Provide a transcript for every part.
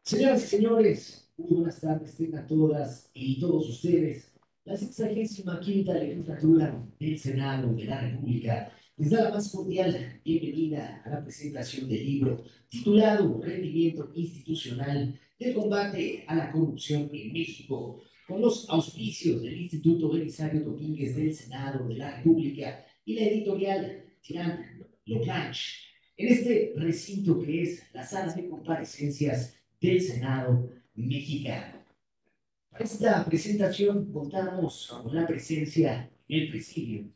Señoras y señores, muy buenas tardes tengan todas y todos ustedes. La 65ª legislatura del Senado de la República les da la más cordial bienvenida a la presentación del libro titulado Rendimiento Institucional del Combate a la Corrupción en México, con los auspicios del Instituto Belisario Domínguez del Senado de la República y la editorial Tirán Loblanche. En este recinto que es la sala de comparecencias del Senado mexicano. Para esta presentación contamos con la presencia del presidio.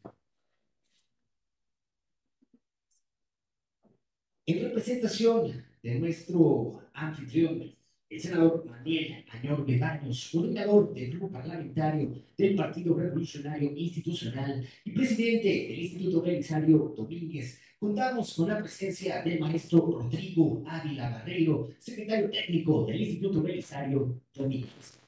En representación de nuestro anfitrión, el senador Manuel Añorbe Baños, coordinador del grupo parlamentario del Partido Revolucionario Institucional y presidente del Instituto Belisario Domínguez, contamos con la presencia del maestro Rodrigo Ávila Barreiro, secretario técnico del Instituto Belisario Domínguez.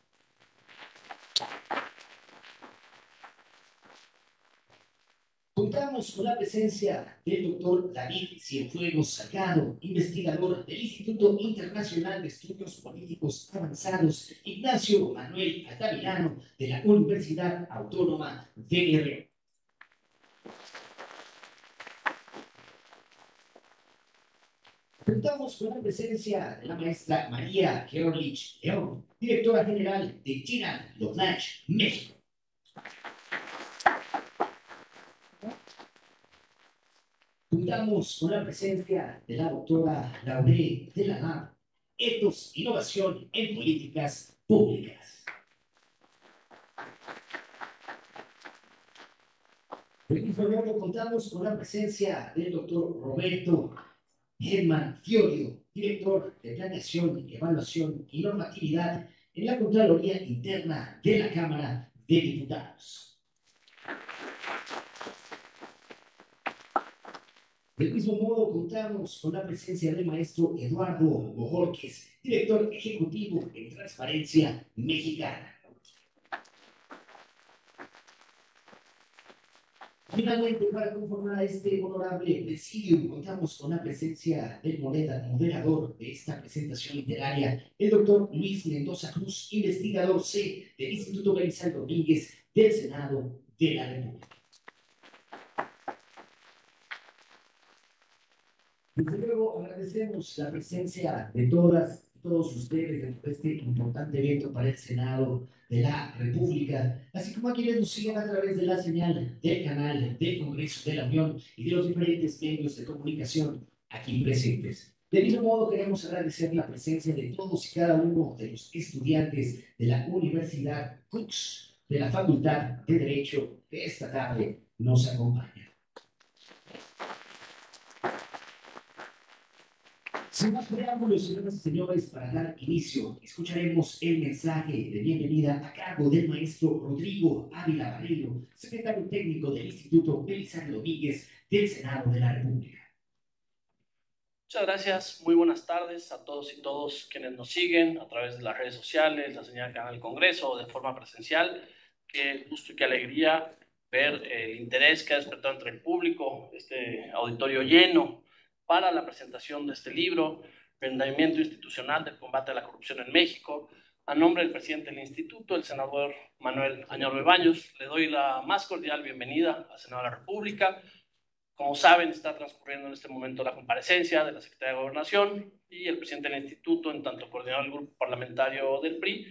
Contamos con la presencia del doctor David Cienfuegos Salgado, investigador del Instituto Internacional de Estudios Políticos Avanzados Ignacio Manuel Altamirano de la Universidad Autónoma de Guerrero. Contamos con la presencia de la maestra María Gerlich León, directora general de China Lobnach, México. Contamos con la presencia de la doctora Lauré de la NAP, Etos, Innovación en Políticas Públicas. Por el mismo modo, contamos con la presencia del doctor Roberto Germán Fiorio, director de Planeación, Evaluación y Normatividad en la Contraloría Interna de la Cámara de Diputados. Del mismo modo, contamos con la presencia del maestro Eduardo Bojorquez, director ejecutivo en Transparencia Mexicana. Finalmente, para conformar este honorable presidium, contamos con la presencia del moderador de esta presentación literaria, el doctor Luis Mendoza Cruz, investigador C del Instituto Belisario Domínguez del Senado de la República. Desde luego, agradecemos la presencia de todas y todos ustedes en este importante evento para el Senado de la República, así como a quienes nos siguen a través de la señal del canal del Congreso de la Unión y de los diferentes medios de comunicación aquí presentes. De mismo modo, queremos agradecer la presencia de todos y cada uno de los estudiantes de la Universidad Cooks de la Facultad de Derecho que esta tarde nos acompaña. Sin más preámbulos, señoras y señores, para dar inicio, escucharemos el mensaje de bienvenida a cargo del maestro Rodrigo Ávila Barreiro, secretario técnico del Instituto Belisario Domínguez del Senado de la República. Muchas gracias, muy buenas tardes a todos y todos quienes nos siguen a través de las redes sociales, la señal del Canal Congreso o de forma presencial. Qué gusto y qué alegría ver el interés que ha despertado entre el público, este auditorio lleno para la presentación de este libro, Rendimiento Institucional del Combate a la Corrupción en México. A nombre del presidente del instituto, el senador Manuel Añorbe Baños, le doy la más cordial bienvenida al Senado de la República. Como saben, está transcurriendo en este momento la comparecencia de la Secretaría de Gobernación y el presidente del instituto, en tanto coordinador del grupo parlamentario del PRI,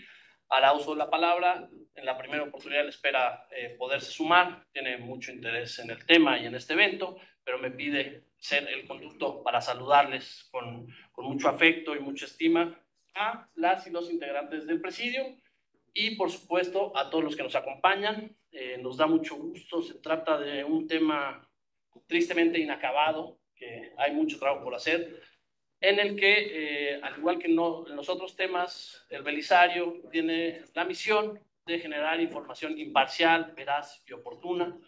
hará uso de la palabra. En la primera oportunidad le espera poderse sumar, tiene mucho interés en el tema y en este evento, pero me pide ser el conducto para saludarles con mucho afecto y mucha estima a las y los integrantes del presidio y, por supuesto, a todos los que nos acompañan. Nos da mucho gusto, se trata de un tema tristemente inacabado, que hay mucho trabajo por hacer, en el que, al igual que en los otros temas, el Belisario tiene la misión de generar información imparcial, veraz y oportuna,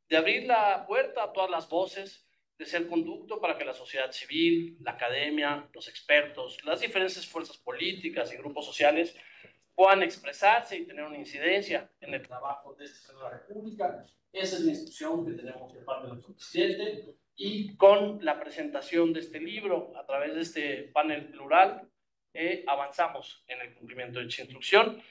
de abrir la puerta a todas las voces, de ser conducto para que la sociedad civil, la academia, los expertos, las diferentes fuerzas políticas y grupos sociales puedan expresarse y tener una incidencia en el trabajo de este Senado de la República. Esa es la instrucción que tenemos de parte de nuestro presidente, y con la presentación de este libro a través de este panel plural avanzamos en el cumplimiento de dicha instrucción.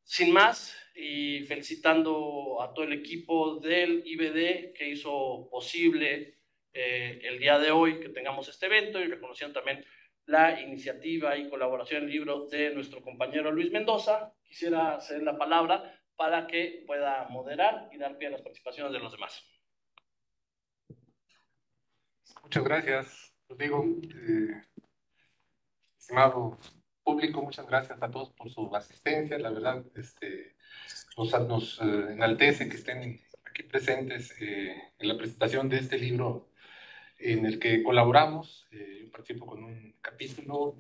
Sin más, y felicitando a todo el equipo del IBD que hizo posible el día de hoy que tengamos este evento, y reconociendo también la iniciativa y colaboración en el libro de nuestro compañero Luis Mendoza, quisiera hacer la palabra para que pueda moderar y dar pie a las participaciones de los demás. Muchas gracias, Rodrigo. Estimado público, muchas gracias a todos por su asistencia. La verdad, nos enaltece que estén aquí presentes en la presentación de este libro en el que colaboramos. Yo participo con un capítulo.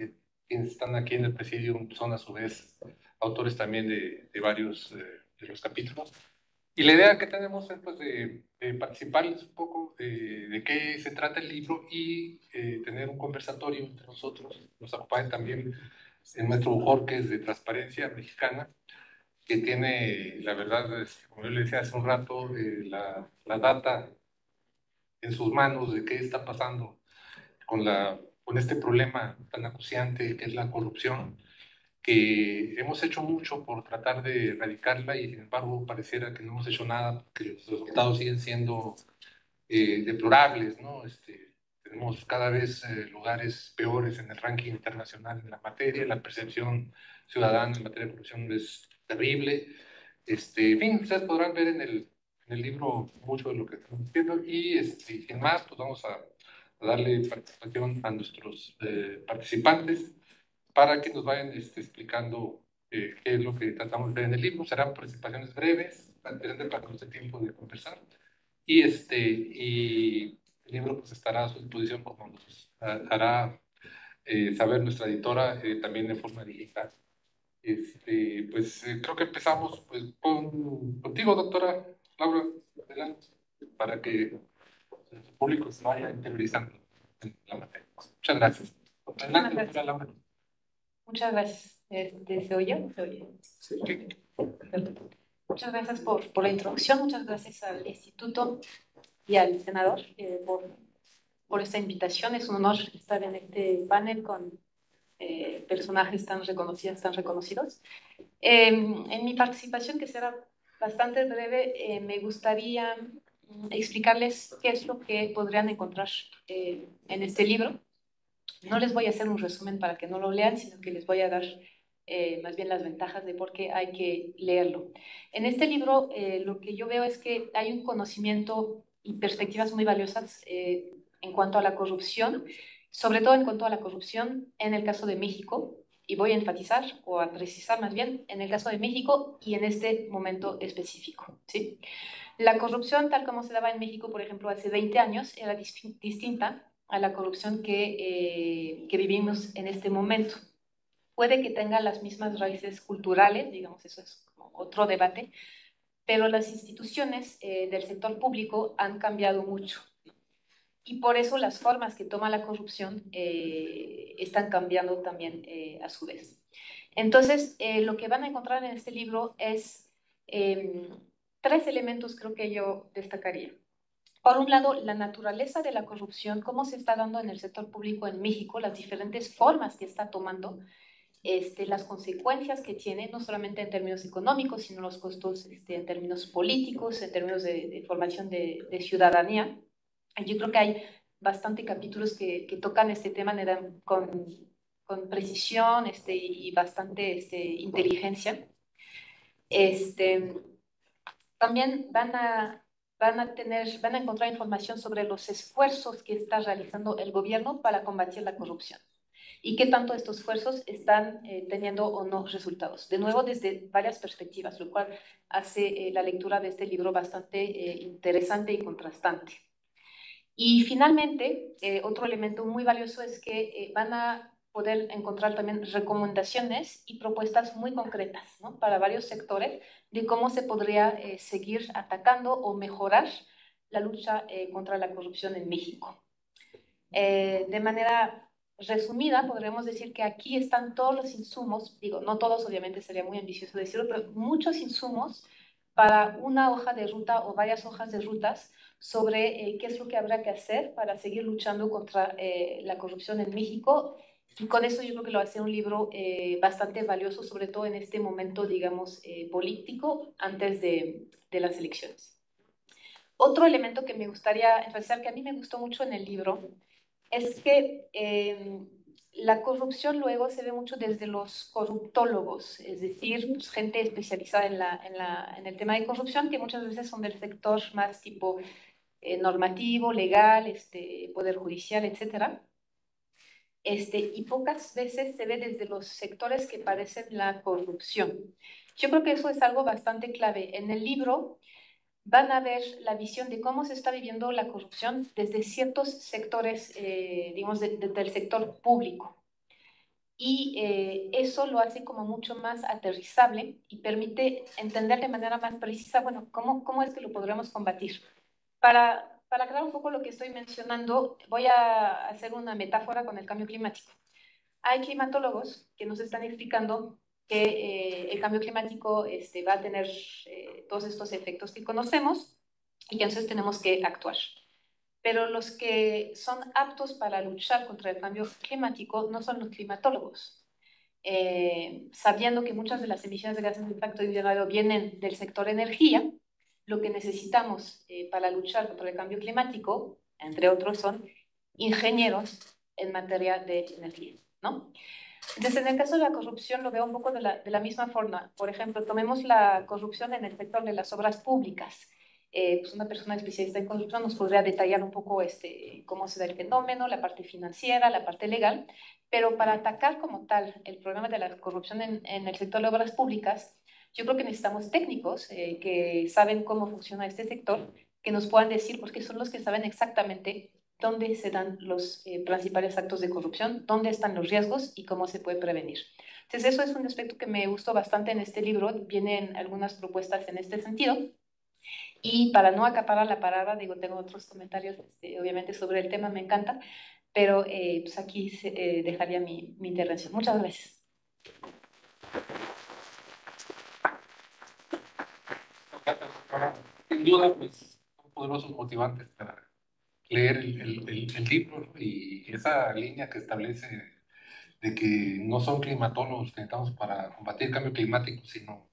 Quienes están aquí en el presidium son a su vez autores también de varios de los capítulos. Y la idea que tenemos es pues, de participarles un poco de qué se trata el libro y tener un conversatorio entre nosotros. Nos acompaña también el maestro Bujorquez de Transparencia Mexicana, que tiene, la verdad, como yo le decía hace un rato, la data en sus manos de qué está pasando con este problema tan acuciante que es la corrupción, que hemos hecho mucho por tratar de erradicarla y sin embargo pareciera que no hemos hecho nada porque los resultados siguen siendo deplorables, ¿no? Tenemos cada vez lugares peores en el ranking internacional en la materia, la percepción ciudadana en materia de corrupción es terrible. En fin, ustedes podrán ver en el libro mucho de lo que estamos diciendo y sin más, pues vamos a darle participación a nuestros participantes para que nos vayan explicando qué es lo que tratamos de ver en el libro. Serán presentaciones breves, para que nos dé tiempo de conversar. Y el libro pues, estará a su disposición como nos hará saber nuestra editora también de forma digital. Creo que empezamos pues, contigo, doctora Laura, adelante, para que el público se vaya interiorizando en la materia. Muchas gracias. Adelante, doctora Laura. Muchas gracias. ¿Se oye? ¿Se oye? Sí. Perfecto. Muchas gracias por la introducción, muchas gracias al Instituto y al senador por esta invitación. Es un honor estar en este panel con personajes tan reconocidos. En mi participación, que será bastante breve, me gustaría explicarles qué es lo que podrían encontrar en este libro. No les voy a hacer un resumen para que no lo lean, sino que les voy a dar más bien las ventajas de por qué hay que leerlo. En este libro lo que yo veo es que hay un conocimiento y perspectivas muy valiosas en cuanto a la corrupción, sobre todo en cuanto a la corrupción en el caso de México, y voy a enfatizar o a precisar más bien en el caso de México y en este momento específico, ¿sí? La corrupción tal como se daba en México, por ejemplo, hace 20 años, era distinta a la corrupción que vivimos en este momento. Puede que tenga las mismas raíces culturales, digamos, eso es como otro debate, pero las instituciones del sector público han cambiado mucho, ¿no? Y por eso las formas que toma la corrupción están cambiando también a su vez. Entonces, lo que van a encontrar en este libro es tres elementos, creo que yo destacaría. Por un lado, la naturaleza de la corrupción, cómo se está dando en el sector público en México, las diferentes formas que está tomando, las consecuencias que tiene, no solamente en términos económicos, sino los costos en términos políticos, en términos de formación de ciudadanía. Yo creo que hay bastante capítulos que tocan este tema con precisión y bastante inteligencia. También van a encontrar información sobre los esfuerzos que está realizando el gobierno para combatir la corrupción y qué tanto estos esfuerzos están teniendo o no resultados. De nuevo, desde varias perspectivas, lo cual hace la lectura de este libro bastante interesante y contrastante. Y finalmente, otro elemento muy valioso es que van a poder encontrar también recomendaciones y propuestas muy concretas, ¿no?, para varios sectores de cómo se podría seguir atacando o mejorar la lucha contra la corrupción en México. De manera resumida, podríamos decir que aquí están todos los insumos, digo, no todos, obviamente sería muy ambicioso decirlo, pero muchos insumos para una hoja de ruta o varias hojas de rutas sobre qué es lo que habrá que hacer para seguir luchando contra la corrupción en México Y con eso yo creo que lo hace un libro bastante valioso, sobre todo en este momento, digamos, político, antes de las elecciones. Otro elemento que me gustaría enfatizar, que a mí me gustó mucho en el libro, es que la corrupción luego se ve mucho desde los corruptólogos, es decir, pues, gente especializada en el tema de corrupción, que muchas veces son del sector más tipo normativo, legal, poder judicial, etcétera. Y pocas veces se ve desde los sectores que padecen la corrupción. Yo creo que eso es algo bastante clave. En el libro van a ver la visión de cómo se está viviendo la corrupción desde ciertos sectores, digamos, del sector público. Y eso lo hace como mucho más aterrizable y permite entender de manera más precisa, bueno, cómo es que lo podremos combatir. Para aclarar un poco lo que estoy mencionando, voy a hacer una metáfora con el cambio climático. Hay climatólogos que nos están explicando que el cambio climático va a tener todos estos efectos que conocemos y que entonces tenemos que actuar. Pero los que son aptos para luchar contra el cambio climático no son los climatólogos. Sabiendo que muchas de las emisiones de gases de impacto invernadero vienen del sector energía, lo que necesitamos para luchar contra el cambio climático, entre otros, son ingenieros en materia de energía, ¿no? Entonces, en el caso de la corrupción lo veo un poco de la misma forma. Por ejemplo, tomemos la corrupción en el sector de las obras públicas. Pues una persona especialista en corrupción nos podría detallar un poco cómo se da el fenómeno, la parte financiera, la parte legal, pero para atacar como tal el problema de la corrupción en el sector de obras públicas, yo creo que necesitamos técnicos que saben cómo funciona este sector, que nos puedan decir, porque son los que saben exactamente dónde se dan los principales actos de corrupción, dónde están los riesgos y cómo se puede prevenir. Entonces, eso es un aspecto que me gustó bastante en este libro. Vienen algunas propuestas en este sentido. Y para no acaparar la palabra, digo, tengo otros comentarios, obviamente, sobre el tema, me encanta, pero pues aquí dejaría mi intervención. Muchas gracias. Sin duda, pues, son poderosos motivantes para leer el libro, ¿no? Y esa línea que establece de que no son climatólogos que necesitamos para combatir el cambio climático, sino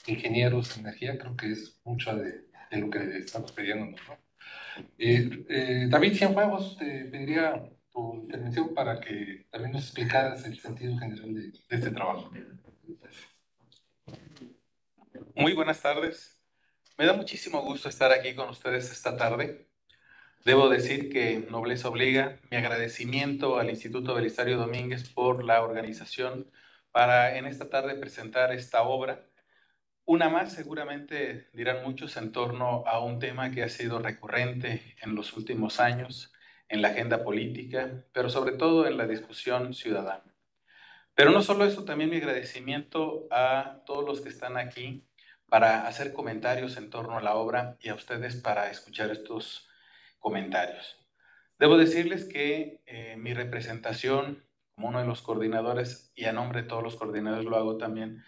ingenieros en energía, creo que es mucho de lo que estamos pidiendo, ¿no? David Cienfuegos, te pediría tu intervención para que también nos explicaras el sentido general de este trabajo. Muy buenas tardes. Me da muchísimo gusto estar aquí con ustedes esta tarde. Debo decir que nobleza obliga, mi agradecimiento al Instituto Belisario Domínguez por la organización para en esta tarde presentar esta obra. Una más, seguramente dirán muchos, en torno a un tema que ha sido recurrente en los últimos años en la agenda política, pero sobre todo en la discusión ciudadana. Pero no solo eso, también mi agradecimiento a todos los que están aquí para hacer comentarios en torno a la obra y a ustedes para escuchar estos comentarios. Debo decirles que mi representación como uno de los coordinadores y a nombre de todos los coordinadores lo hago también,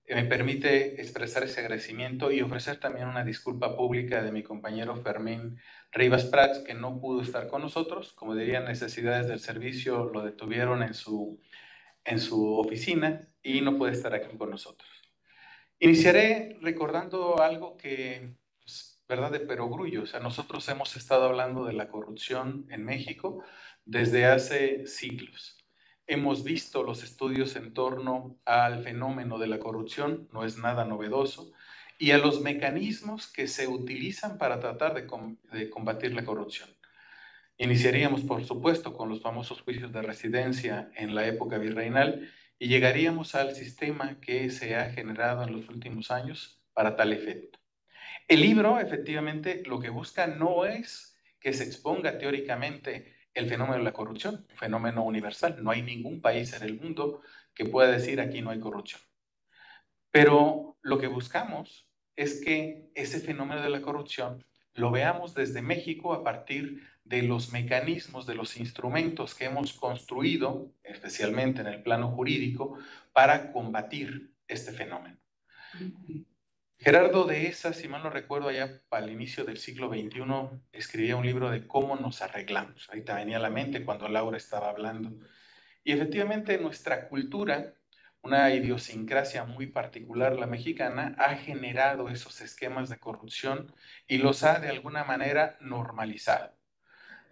me permite expresar ese agradecimiento y ofrecer también una disculpa pública de mi compañero Fermín Rivas Prats, que no pudo estar con nosotros. Como dirían, necesidades del servicio lo detuvieron en su oficina y no puede estar aquí con nosotros. Iniciaré recordando algo que, pues, verdad de perogrullo, o sea, nosotros hemos estado hablando de la corrupción en México desde hace siglos. Hemos visto los estudios en torno al fenómeno de la corrupción, no es nada novedoso, y a los mecanismos que se utilizan para tratar de combatir la corrupción. Iniciaríamos, por supuesto, con los famosos juicios de residencia en la época virreinal y llegaríamos al sistema que se ha generado en los últimos años para tal efecto. El libro, efectivamente, lo que busca no es que se exponga teóricamente el fenómeno de la corrupción, un fenómeno universal. No hay ningún país en el mundo que pueda decir aquí no hay corrupción. Pero lo que buscamos es que ese fenómeno de la corrupción lo veamos desde México a partir de los mecanismos, de los instrumentos que hemos construido, especialmente en el plano jurídico, para combatir este fenómeno. Gerardo Dehesa, si mal no recuerdo, allá al inicio del siglo XXI, escribía un libro de cómo nos arreglamos. Ahorita venía a la mente cuando Laura estaba hablando. Y efectivamente nuestra cultura, una idiosincrasia muy particular, la mexicana, ha generado esos esquemas de corrupción y los ha de alguna manera normalizado.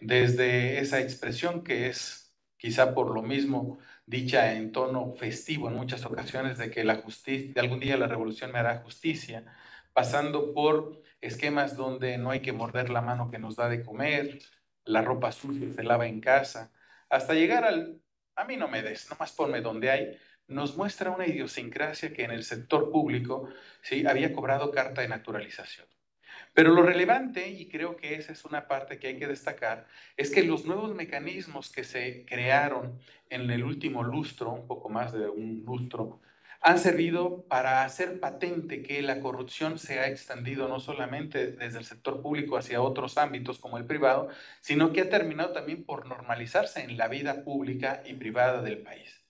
Desde esa expresión que es quizá por lo mismo dicha en tono festivo en muchas ocasiones de que la justicia, de algún día la revolución me hará justicia, pasando por esquemas donde no hay que morder la mano que nos da de comer, la ropa sucia se lava en casa, hasta llegar al a mí no me des, nomás ponme donde hay, nos muestra una idiosincrasia que en el sector público sí había cobrado carta de naturalización. Pero lo relevante, y creo que esa es una parte que hay que destacar, es que los nuevos mecanismos que se crearon en el último lustro, un poco más de un lustro, han servido para hacer patente que la corrupción se ha extendido no solamente desde el sector público hacia otros ámbitos como el privado, sino que ha terminado también por normalizarse en la vida pública y privada del país.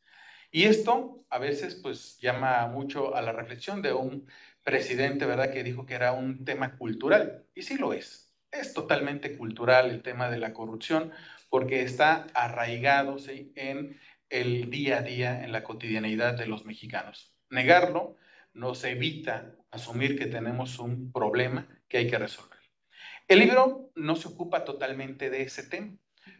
Y esto a veces pues llama mucho a la reflexión de un presidente, ¿verdad?, que dijo que era un tema cultural. Y sí lo es. Es totalmente cultural el tema de la corrupción porque está arraigado, ¿sí?, en el día a día, en la cotidianeidad de los mexicanos. Negarlo nos evita asumir que tenemos un problema que hay que resolver. El libro no se ocupa totalmente de ese tema,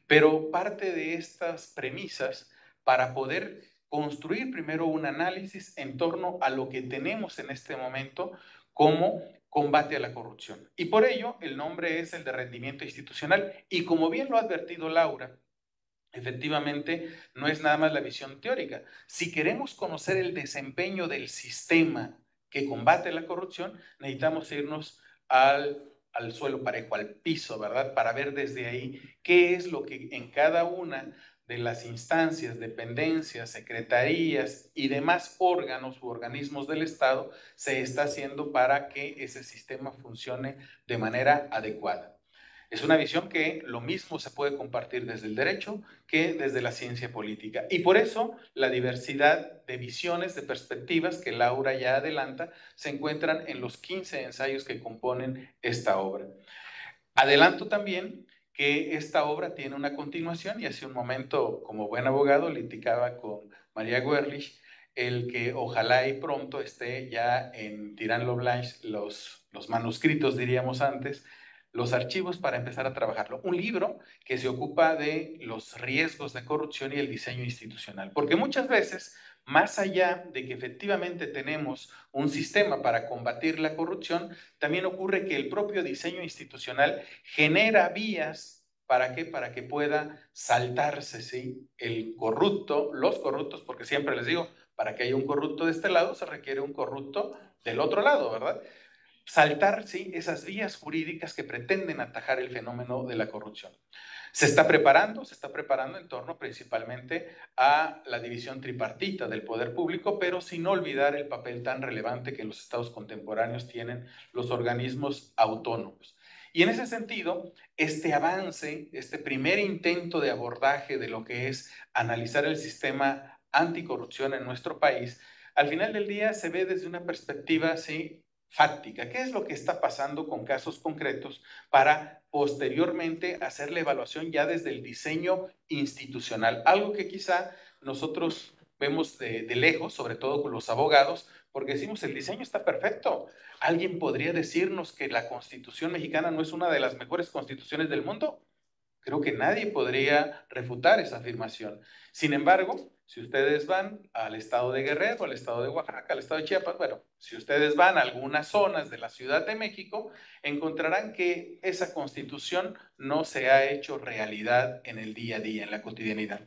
pero parte de estas premisas para poder construir primero un análisis en torno a lo que tenemos en este momento como combate a la corrupción. Y por ello el nombre es el de rendimiento institucional. Y como bien lo ha advertido Laura, efectivamente no es nada más la visión teórica. Si queremos conocer el desempeño del sistema que combate la corrupción, necesitamos irnos al suelo parejo, al piso, ¿verdad? Para ver desde ahí qué es lo que en cada una de las instancias, dependencias, secretarías y demás órganos u organismos del Estado se está haciendo para que ese sistema funcione de manera adecuada. Es una visión que lo mismo se puede compartir desde el derecho que desde la ciencia política. Y por eso la diversidad de visiones, de perspectivas que Laura ya adelanta, se encuentran en los 15 ensayos que componen esta obra. Adelanto también que esta obra tiene una continuación y hace un momento, como buen abogado, litigaba con María Guerlich el que ojalá y pronto esté ya en Tirán lo Blanche los manuscritos, diríamos antes, los archivos para empezar a trabajarlo. Un libro que se ocupa de los riesgos de corrupción y el diseño institucional. Porque muchas veces, más allá de que efectivamente tenemos un sistema para combatir la corrupción, también ocurre que el propio diseño institucional genera vías ¿para qué? Para que pueda saltarse, ¿sí?, el corrupto, los corruptos, porque siempre les digo, para que haya un corrupto de este lado se requiere un corrupto del otro lado, ¿verdad? Saltar, sí, esas vías jurídicas que pretenden atajar el fenómeno de la corrupción. Se está preparando en torno principalmente a la división tripartita del poder público, pero sin olvidar el papel tan relevante que en los estados contemporáneos tienen los organismos autónomos. Y en ese sentido, este avance, este primer intento de abordaje de lo que es analizar el sistema anticorrupción en nuestro país, al final del día se ve desde una perspectiva, sí, fáctica. ¿Qué es lo que está pasando con casos concretos para posteriormente hacer la evaluación ya desde el diseño institucional? Algo que quizá nosotros vemos de lejos, sobre todo con los abogados, porque decimos el diseño está perfecto. ¿Alguien podría decirnos que la Constitución mexicana no es una de las mejores constituciones del mundo? Creo que nadie podría refutar esa afirmación. Sin embargo, si ustedes van al estado de Guerrero, al estado de Oaxaca, al estado de Chiapas, bueno, si ustedes van a algunas zonas de la Ciudad de México, encontrarán que esa Constitución no se ha hecho realidad en el día a día, en la cotidianidad.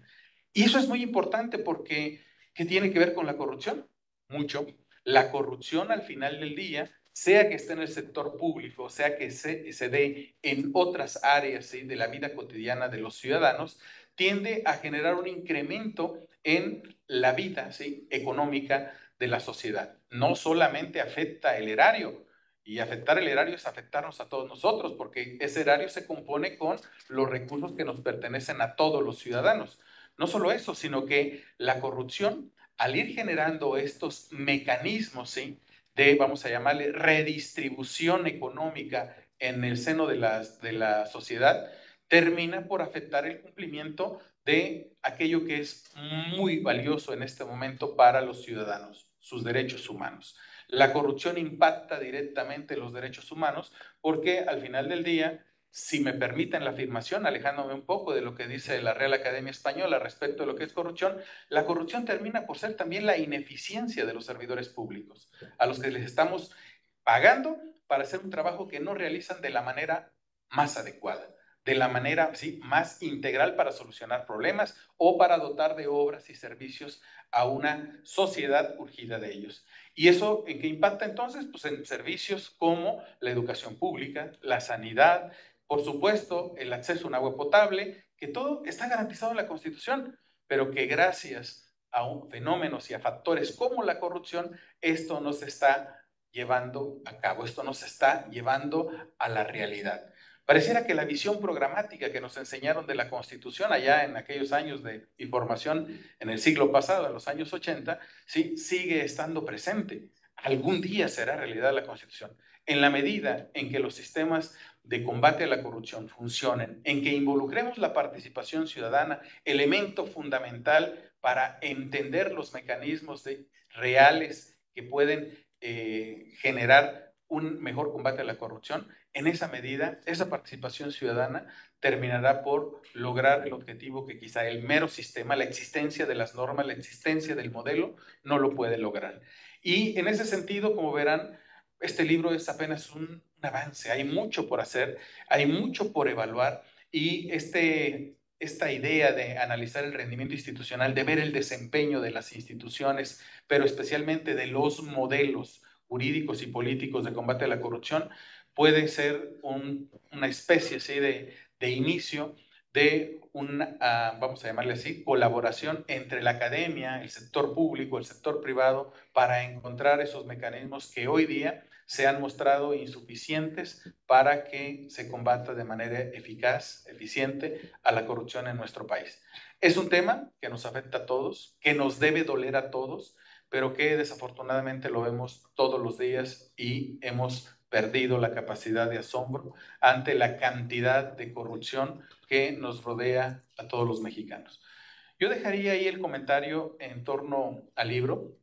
Y eso es muy importante porque, ¿qué tiene que ver con la corrupción? Mucho. La corrupción al final del día, sea que esté en el sector público, sea que se dé en otras áreas, ¿sí?, de la vida cotidiana de los ciudadanos, tiende a generar un incremento en la vida, ¿sí?, económica de la sociedad. No solamente afecta el erario, y afectar el erario es afectarnos a todos nosotros, porque ese erario se compone con los recursos que nos pertenecen a todos los ciudadanos. No solo eso, sino que la corrupción, al ir generando estos mecanismos, ¿sí?, de, vamos a llamarle, redistribución económica en el seno de la sociedad, termina por afectar el cumplimiento de aquello que es muy valioso en este momento para los ciudadanos, sus derechos humanos. La corrupción impacta directamente los derechos humanos porque al final del día, si me permiten la afirmación, alejándome un poco de lo que dice la Real Academia Española respecto a lo que es corrupción, la corrupción termina por ser también la ineficiencia de los servidores públicos, a los que les estamos pagando para hacer un trabajo que no realizan de la manera más adecuada, de la manera más integral para solucionar problemas o para dotar de obras y servicios a una sociedad urgida de ellos. ¿Y eso en qué impacta entonces? Pues en servicios como la educación pública, la sanidad, por supuesto, el acceso a un agua potable, que todo está garantizado en la Constitución, pero que gracias a fenómenos y a factores como la corrupción, esto no se está llevando a cabo, esto no se está llevando a la realidad. Pareciera que la visión programática que nos enseñaron de la Constitución allá en aquellos años de información en el siglo pasado, en los años 80, ¿sí? Sigue estando presente. Algún día será realidad la Constitución. En la medida en que los sistemas de combate a la corrupción funcionen, en que involucremos la participación ciudadana, elemento fundamental para entender los mecanismos reales que pueden generar un mejor combate a la corrupción, en esa medida, esa participación ciudadana terminará por lograr el objetivo que quizá el mero sistema, la existencia de las normas, la existencia del modelo, no lo puede lograr. Y en ese sentido, como verán, este libro es apenas un avance, hay mucho por hacer, hay mucho por evaluar y esta idea de analizar el rendimiento institucional, de ver el desempeño de las instituciones, pero especialmente de los modelos jurídicos y políticos de combate a la corrupción, puede ser una especie ¿sí? de inicio de una, vamos a llamarle así, colaboración entre la academia, el sector público, el sector privado, para encontrar esos mecanismos que hoy día se han mostrado insuficientes para que se combata de manera eficaz, eficiente a la corrupción en nuestro país. Es un tema que nos afecta a todos, que nos debe doler a todos, pero que desafortunadamente lo vemos todos los días y hemos perdido la capacidad de asombro ante la cantidad de corrupción que nos rodea a todos los mexicanos. Yo dejaría ahí el comentario en torno al libro,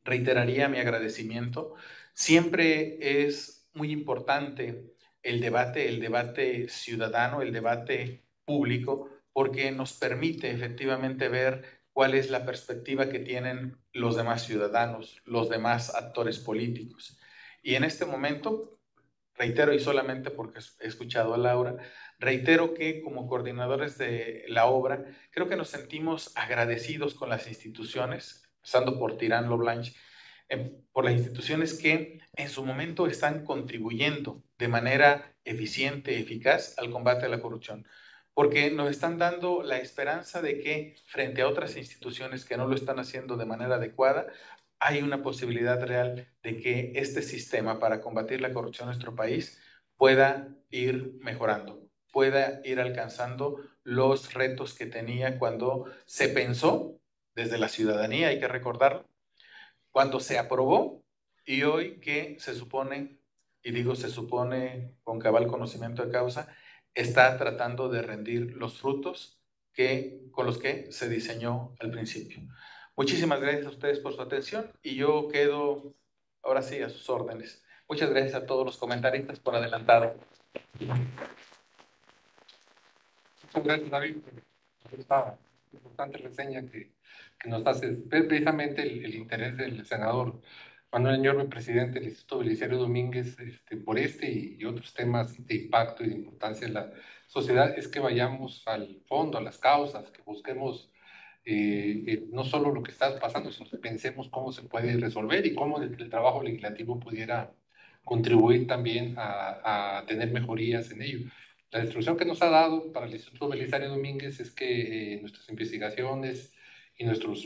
reiteraría mi agradecimiento. Siempre es muy importante el debate ciudadano, el debate público, porque nos permite efectivamente ver cuál es la perspectiva que tienen los demás ciudadanos, los demás actores políticos. Y en este momento, reitero, y solamente porque he escuchado a Laura, reitero que como coordinadores de la obra, creo que nos sentimos agradecidos con las instituciones, empezando por Tirán Loblanche, por las instituciones que en su momento están contribuyendo de manera eficiente, eficaz al combate a la corrupción, porque nos están dando la esperanza de que frente a otras instituciones que no lo están haciendo de manera adecuada, hay una posibilidad real de que este sistema para combatir la corrupción en nuestro país pueda ir mejorando, pueda ir alcanzando los retos que tenía cuando se pensó desde la ciudadanía, hay que recordarlo, cuando se aprobó y hoy que se supone, y digo se supone con cabal conocimiento de causa, está tratando de rendir los frutos con los que se diseñó al principio. Muchísimas gracias a ustedes por su atención y yo quedo ahora sí a sus órdenes. Muchas gracias a todos los comentaristas por adelantado. Muchas gracias, David, por esta importante reseña que nos hace precisamente el interés del senador Manuel Añorbe, presidente del Instituto Belisario Domínguez, por este y otros temas de impacto y de importancia en la sociedad, es que vayamos al fondo, a las causas, que busquemos no solo lo que está pasando, sino que pensemos cómo se puede resolver y cómo el trabajo legislativo pudiera contribuir también a tener mejorías en ello. La instrucción que nos ha dado para el Instituto Belisario Domínguez es que nuestras investigaciones y nuestros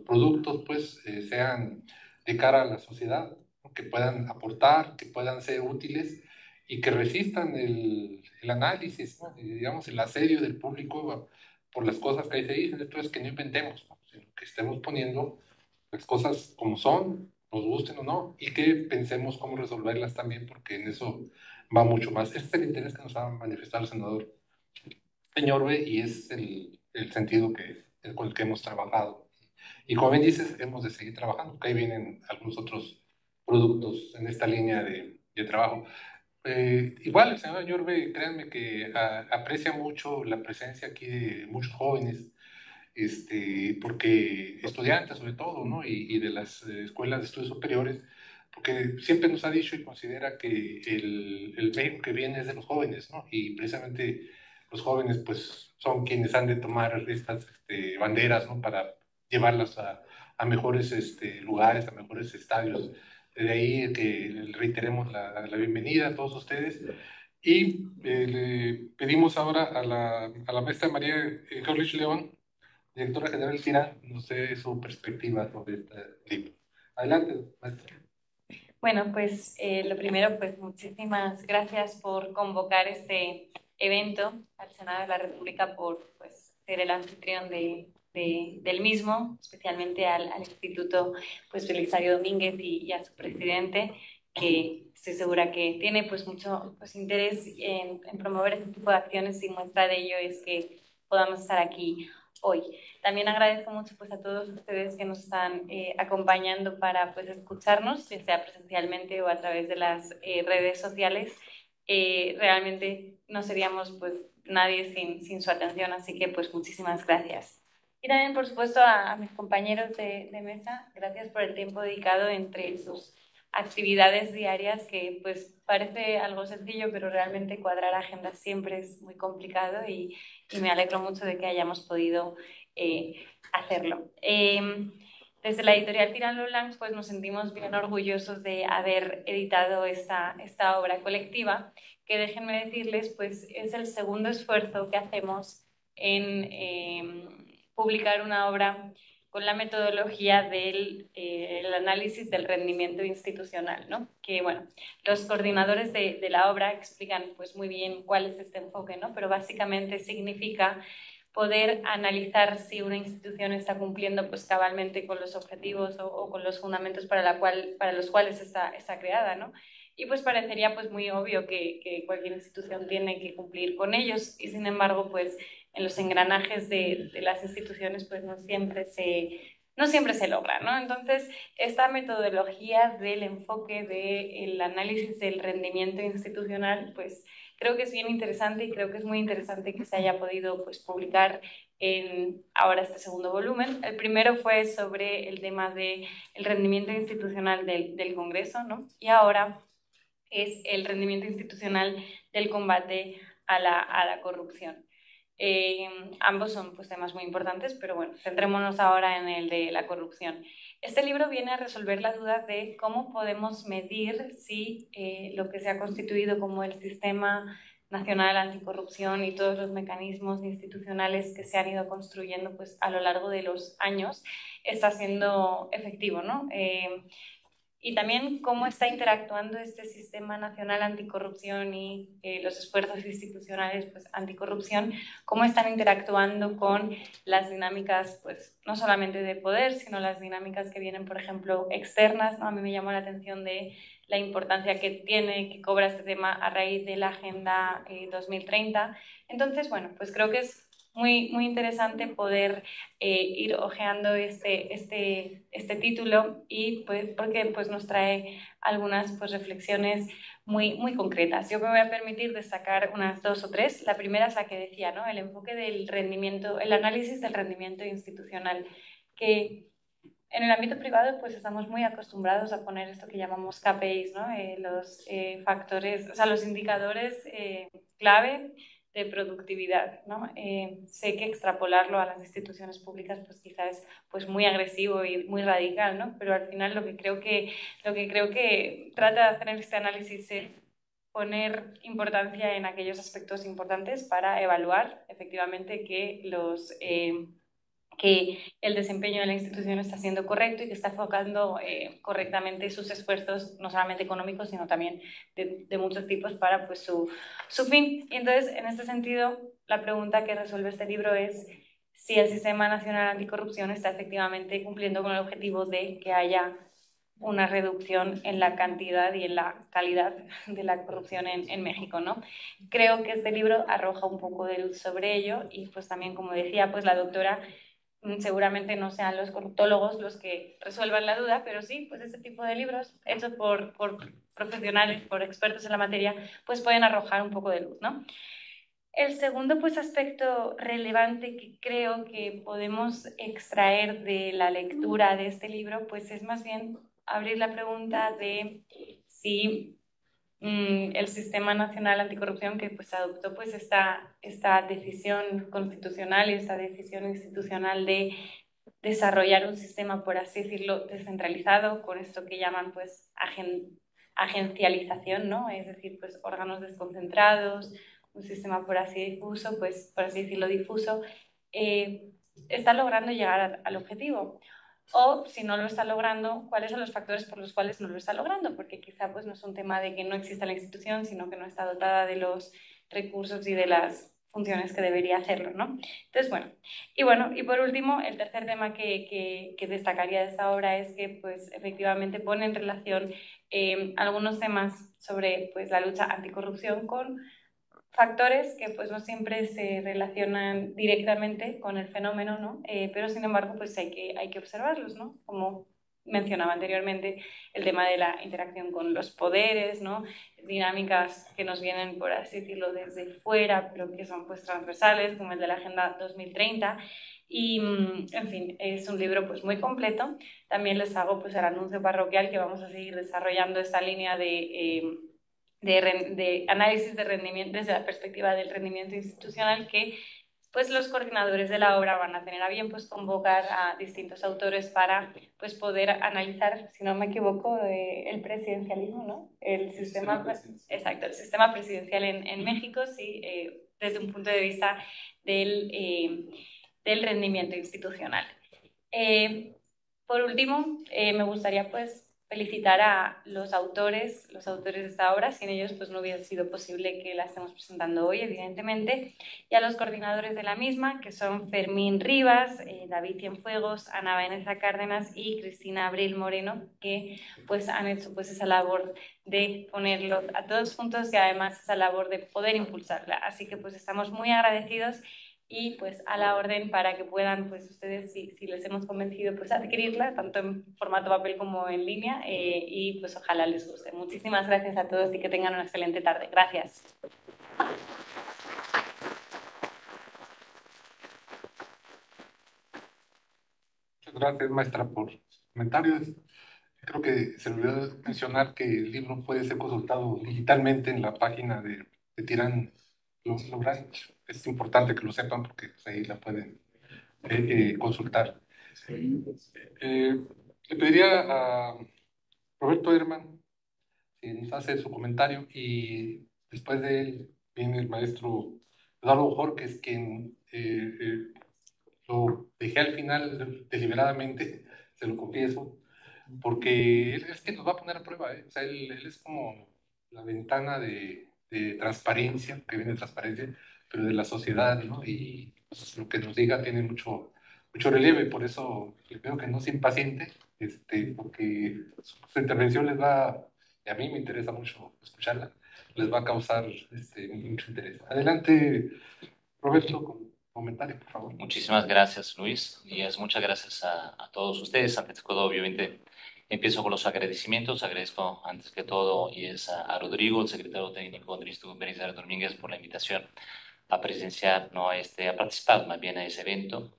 productos pues sean de cara a la sociedad, ¿no? Que puedan aportar, que puedan ser útiles y que resistan el análisis, ¿no? Y, digamos, el asedio del público por las cosas que ahí se dicen. Esto es que no inventemos, ¿no? Sino que estemos poniendo las cosas como son, nos gusten o no, y que pensemos cómo resolverlas también, porque en eso va mucho más. Este es el interés que nos ha manifestado el senador Añorbe y es el sentido con el que hemos trabajado. Y como bien dices, hemos de seguir trabajando, porque ahí vienen algunos otros productos en esta línea de trabajo. Igual, el señor Yorbe, créanme que aprecia mucho la presencia aquí de muchos jóvenes, porque estudiantes sobre todo, ¿no? Y de las escuelas de estudios superiores, porque siempre nos ha dicho y considera que el México que viene es de los jóvenes, ¿no? Y precisamente los jóvenes, pues, son quienes han de tomar estas banderas, ¿no? Para llevarlas a mejores lugares, a mejores estadios. De ahí que reiteremos la bienvenida a todos ustedes. Y le pedimos ahora a la maestra María Carlich León, directora general TIRA, nos dé su perspectiva sobre este libro. Adelante, maestra. Bueno, pues lo primero, pues muchísimas gracias por convocar este evento al Senado de la República, por pues, ser el anfitrión del mismo, especialmente al Instituto pues, Belisario Domínguez y a su presidente, que estoy segura que tiene pues mucho pues, interés en promover este tipo de acciones, y muestra de ello es que podamos estar aquí hoy. También agradezco mucho pues, a todos ustedes que nos están acompañando para pues, escucharnos, ya sea presencialmente o a través de las redes sociales. Realmente no seríamos pues, nadie sin su atención, así que pues muchísimas gracias. Y también, por supuesto, a mis compañeros de mesa, gracias por el tiempo dedicado entre sus actividades diarias, que pues parece algo sencillo, pero realmente cuadrar agendas siempre es muy complicado, y me alegro mucho de que hayamos podido hacerlo. Desde la editorial Tirando Blanc, pues nos sentimos bien orgullosos de haber editado esta obra colectiva, que déjenme decirles, pues es el segundo esfuerzo que hacemos en publicar una obra con la metodología del el análisis del rendimiento institucional, ¿no? Que, bueno, los coordinadores de la obra explican pues muy bien cuál es este enfoque, ¿no? Pero básicamente significa poder analizar si una institución está cumpliendo pues cabalmente con los objetivos o con los fundamentos para los cuales está creada, ¿no? Y pues parecería pues muy obvio que cualquier institución tiene que cumplir con ellos, y sin embargo pues en los engranajes de las instituciones pues no siempre se logra, ¿no? Entonces, esta metodología del enfoque del análisis del rendimiento institucional, pues creo que es bien interesante, y creo que es muy interesante que se haya podido pues, publicar ahora este segundo volumen. El primero fue sobre el tema del rendimiento institucional del Congreso, ¿no? Y ahora es el rendimiento institucional del combate a la corrupción. Ambos son pues, temas muy importantes, pero bueno, centrémonos ahora en el de la corrupción. Este libro viene a resolver la duda de cómo podemos medir si lo que se ha constituido como el Sistema Nacional Anticorrupción y todos los mecanismos institucionales que se han ido construyendo pues, a lo largo de los años está siendo efectivo, ¿no? Y también cómo está interactuando este Sistema Nacional Anticorrupción y los esfuerzos institucionales pues, anticorrupción, cómo están interactuando con las dinámicas, pues, no solamente de poder, sino las dinámicas que vienen, por ejemplo, externas, ¿no? A mí me llamó la atención de la importancia que cobra este tema a raíz de la Agenda 2030. Entonces, bueno, pues creo que es muy interesante poder ir hojeando este título, y pues, porque pues, nos trae algunas pues, reflexiones muy concretas. Yo me voy a permitir destacar unas 2 o 3. La primera es la que decía, ¿no? El enfoque del rendimiento, el análisis del rendimiento institucional, que en el ámbito privado pues estamos muy acostumbrados a poner esto que llamamos KPIs, ¿no? Los factores, o sea, los indicadores clave de productividad, ¿no? Sé que extrapolarlo a las instituciones públicas pues quizás es pues, muy agresivo y muy radical, ¿no? Pero al final lo que creo que trata de hacer en este análisis es poner importancia en aquellos aspectos importantes para evaluar efectivamente que el desempeño de la institución está siendo correcto y que está enfocando correctamente sus esfuerzos, no solamente económicos, sino también de muchos tipos para pues, su fin. Y entonces, en este sentido, la pregunta que resuelve este libro es si el Sistema Nacional Anticorrupción está efectivamente cumpliendo con el objetivo de que haya una reducción en la cantidad y en la calidad de la corrupción en México, ¿no? Creo que este libro arroja un poco de luz sobre ello y pues también, como decía, pues la doctora seguramente no sean los corruptólogos los que resuelvan la duda, pero sí, pues este tipo de libros hechos por profesionales, por expertos en la materia, pues pueden arrojar un poco de luz, ¿no? El segundo pues, aspecto relevante que creo que podemos extraer de la lectura de este libro pues, es más bien abrir la pregunta de si el Sistema Nacional Anticorrupción, que pues, adoptó pues, esta decisión constitucional y esta decisión institucional de desarrollar un sistema, por así decirlo, descentralizado, con esto que llaman pues, agencialización, ¿no? Es decir, pues, órganos desconcentrados, un sistema por así difuso, pues por así decirlo difuso, está logrando llegar al objetivo. O si no lo está logrando, ¿cuáles son los factores por los cuales no lo está logrando? Porque quizá pues, no es un tema de que no exista la institución, sino que no está dotada de los recursos y de las funciones que debería hacerlo, ¿no? Entonces, bueno, y por último, el tercer tema que destacaría de esta obra es que pues, efectivamente pone en relación algunos temas sobre pues, la lucha anticorrupción con factores que pues no siempre se relacionan directamente con el fenómeno, ¿no? Pero sin embargo pues hay que observarlos, ¿no? Como mencionaba anteriormente, el tema de la interacción con los poderes, ¿no? Dinámicas que nos vienen, por así decirlo, desde fuera, pero que son pues transversales, como el de la Agenda 2030. Y, en fin, es un libro pues muy completo. También les hago pues el anuncio parroquial que vamos a seguir desarrollando esta línea de análisis de rendimiento desde la perspectiva del rendimiento institucional, que pues los coordinadores de la obra van a tener a bien pues convocar a distintos autores para pues poder analizar, si no me equivoco, el presidencialismo, ¿no? El sistema exacto, el sistema presidencial en México, sí, desde un punto de vista del rendimiento institucional. Por último, me gustaría pues felicitar a los autores de esta obra. Sin ellos pues no hubiera sido posible que la estemos presentando hoy, evidentemente, y a los coordinadores de la misma, que son Fermín Rivas, David Cienfuegos, Ana Vanessa Cárdenas y Cristina Abril Moreno, que pues han hecho pues esa labor de ponerlos a todos juntos y además esa labor de poder impulsarla. Así que pues estamos muy agradecidos y pues a la orden para que puedan pues ustedes, si les hemos convencido, pues adquirirla, tanto en formato papel como en línea, y pues ojalá les guste. Muchísimas gracias a todos y que tengan una excelente tarde. Gracias. Muchas gracias, maestra, por sus comentarios. Creo que se me olvidó mencionar que el libro puede ser consultado digitalmente en la página de Tirán Logrange. Es importante que lo sepan porque pues, ahí la pueden consultar. Le pediría a Roberto Herman si nos hace su comentario y después de él viene el maestro Eduardo Jorques, quien lo dejé al final deliberadamente, se lo confieso, porque él es quien nos va a poner a prueba, ¿eh? O sea, él es como la ventana de transparencia, que viene de transparencia, pero de la sociedad, ¿no? Y pues, lo que nos diga tiene mucho relieve, por eso le pido que no se impaciente, porque su intervención les va, y a mí me interesa mucho escucharla, les va a causar mucho interés. Adelante, Roberto, con comentario, por favor. Muchísimas gracias, Luis, y muchas gracias a todos ustedes. Antes de todo, obviamente, empiezo con los agradecimientos. Agradezco antes que todo y a Rodrigo, el secretario técnico del Instituto Belisario Domínguez, por la invitación a presenciar, no a participar más bien a ese evento,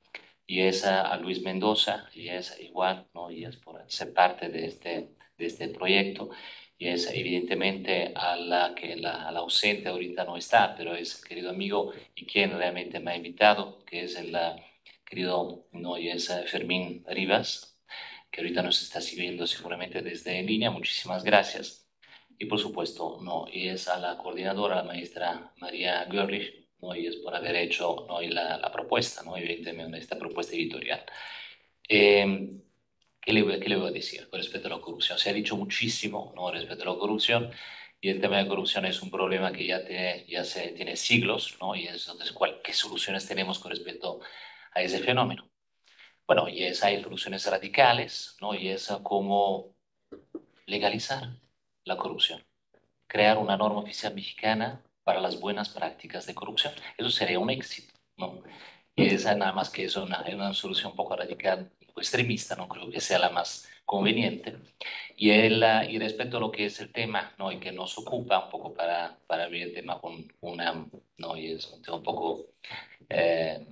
y a Luis Mendoza, y igual, ¿no? Y por ser parte de este proyecto, y evidentemente a la ausente ahorita no está, pero es el querido amigo y quien realmente me ha invitado, que es el querido, ¿no? Y Fermín Rivas, que ahorita nos está siguiendo seguramente desde en línea. Muchísimas gracias. Y por supuesto, ¿no? Y a la coordinadora, la maestra María Görlich, ¿no? Y por haber hecho, ¿no? Y la propuesta, ¿no? Evidentemente, esta propuesta editorial. ¿Qué le voy a decir con respecto a la corrupción? Se ha dicho muchísimo, ¿no? Respecto a la corrupción, y el tema de corrupción es un problema que ya tiene siglos, ¿no? Y entonces, ¿qué soluciones tenemos con respecto a ese fenómeno? Bueno, hay soluciones radicales, ¿no? Y como legalizar la corrupción, crear una norma oficial mexicana para las buenas prácticas de corrupción. Eso sería un éxito, ¿no? Y esa nada más que es una solución un poco radical o extremista, no creo que sea la más conveniente. Y respecto a lo que es el tema, ¿no? Y que nos ocupa un poco para ver el tema con una, ¿no? Y es un tema un poco eh,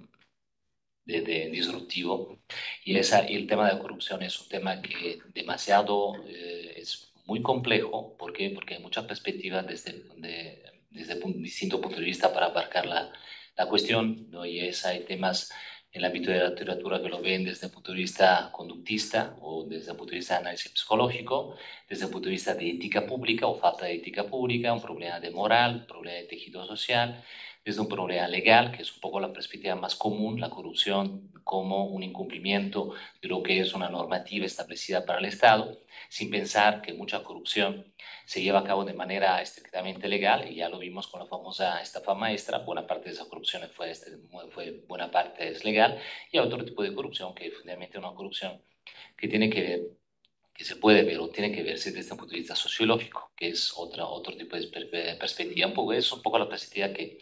disruptivo. Y el tema de la corrupción es un tema que demasiado, es muy complejo. ¿Por qué? Porque hay muchas perspectivas desde distinto punto de vista para abarcar la cuestión, ¿no? Hay temas en el ámbito de la literatura que lo ven desde el punto de vista conductista o desde el punto de vista de análisis psicológico, desde el punto de vista de ética pública o falta de ética pública, un problema de moral, un problema de tejido social, desde un problema legal, que es un poco la perspectiva más común, la corrupción como un incumplimiento de lo que es una normativa establecida para el Estado, sin pensar que mucha corrupción se lleva a cabo de manera estrictamente legal, y ya lo vimos con la famosa estafa maestra. Buena parte de esa corrupción buena parte es legal, y hay otro tipo de corrupción que es fundamentalmente una corrupción que tiene que ver, que se puede ver o tiene que verse desde un punto de vista sociológico, que es otro tipo de perspectiva. Es un poco la perspectiva que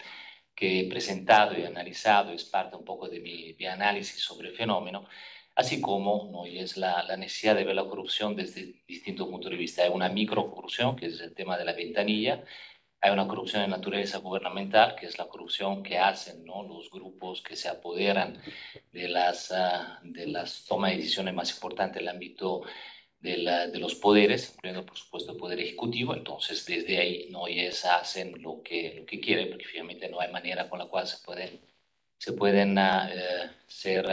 he presentado y analizado, es parte un poco de mi análisis sobre el fenómeno, así como, ¿no? Y es la necesidad de ver la corrupción desde distintos puntos de vista. Hay una microcorrupción, que es el tema de la ventanilla. Hay una corrupción de naturaleza gubernamental, que es la corrupción que hacen, ¿no? Los grupos que se apoderan de las tomas de decisiones más importantes en el ámbito de los poderes, incluyendo por supuesto el poder ejecutivo. Entonces desde ahí no hacen lo que quieren, porque finalmente no hay manera con la cual se pueden ser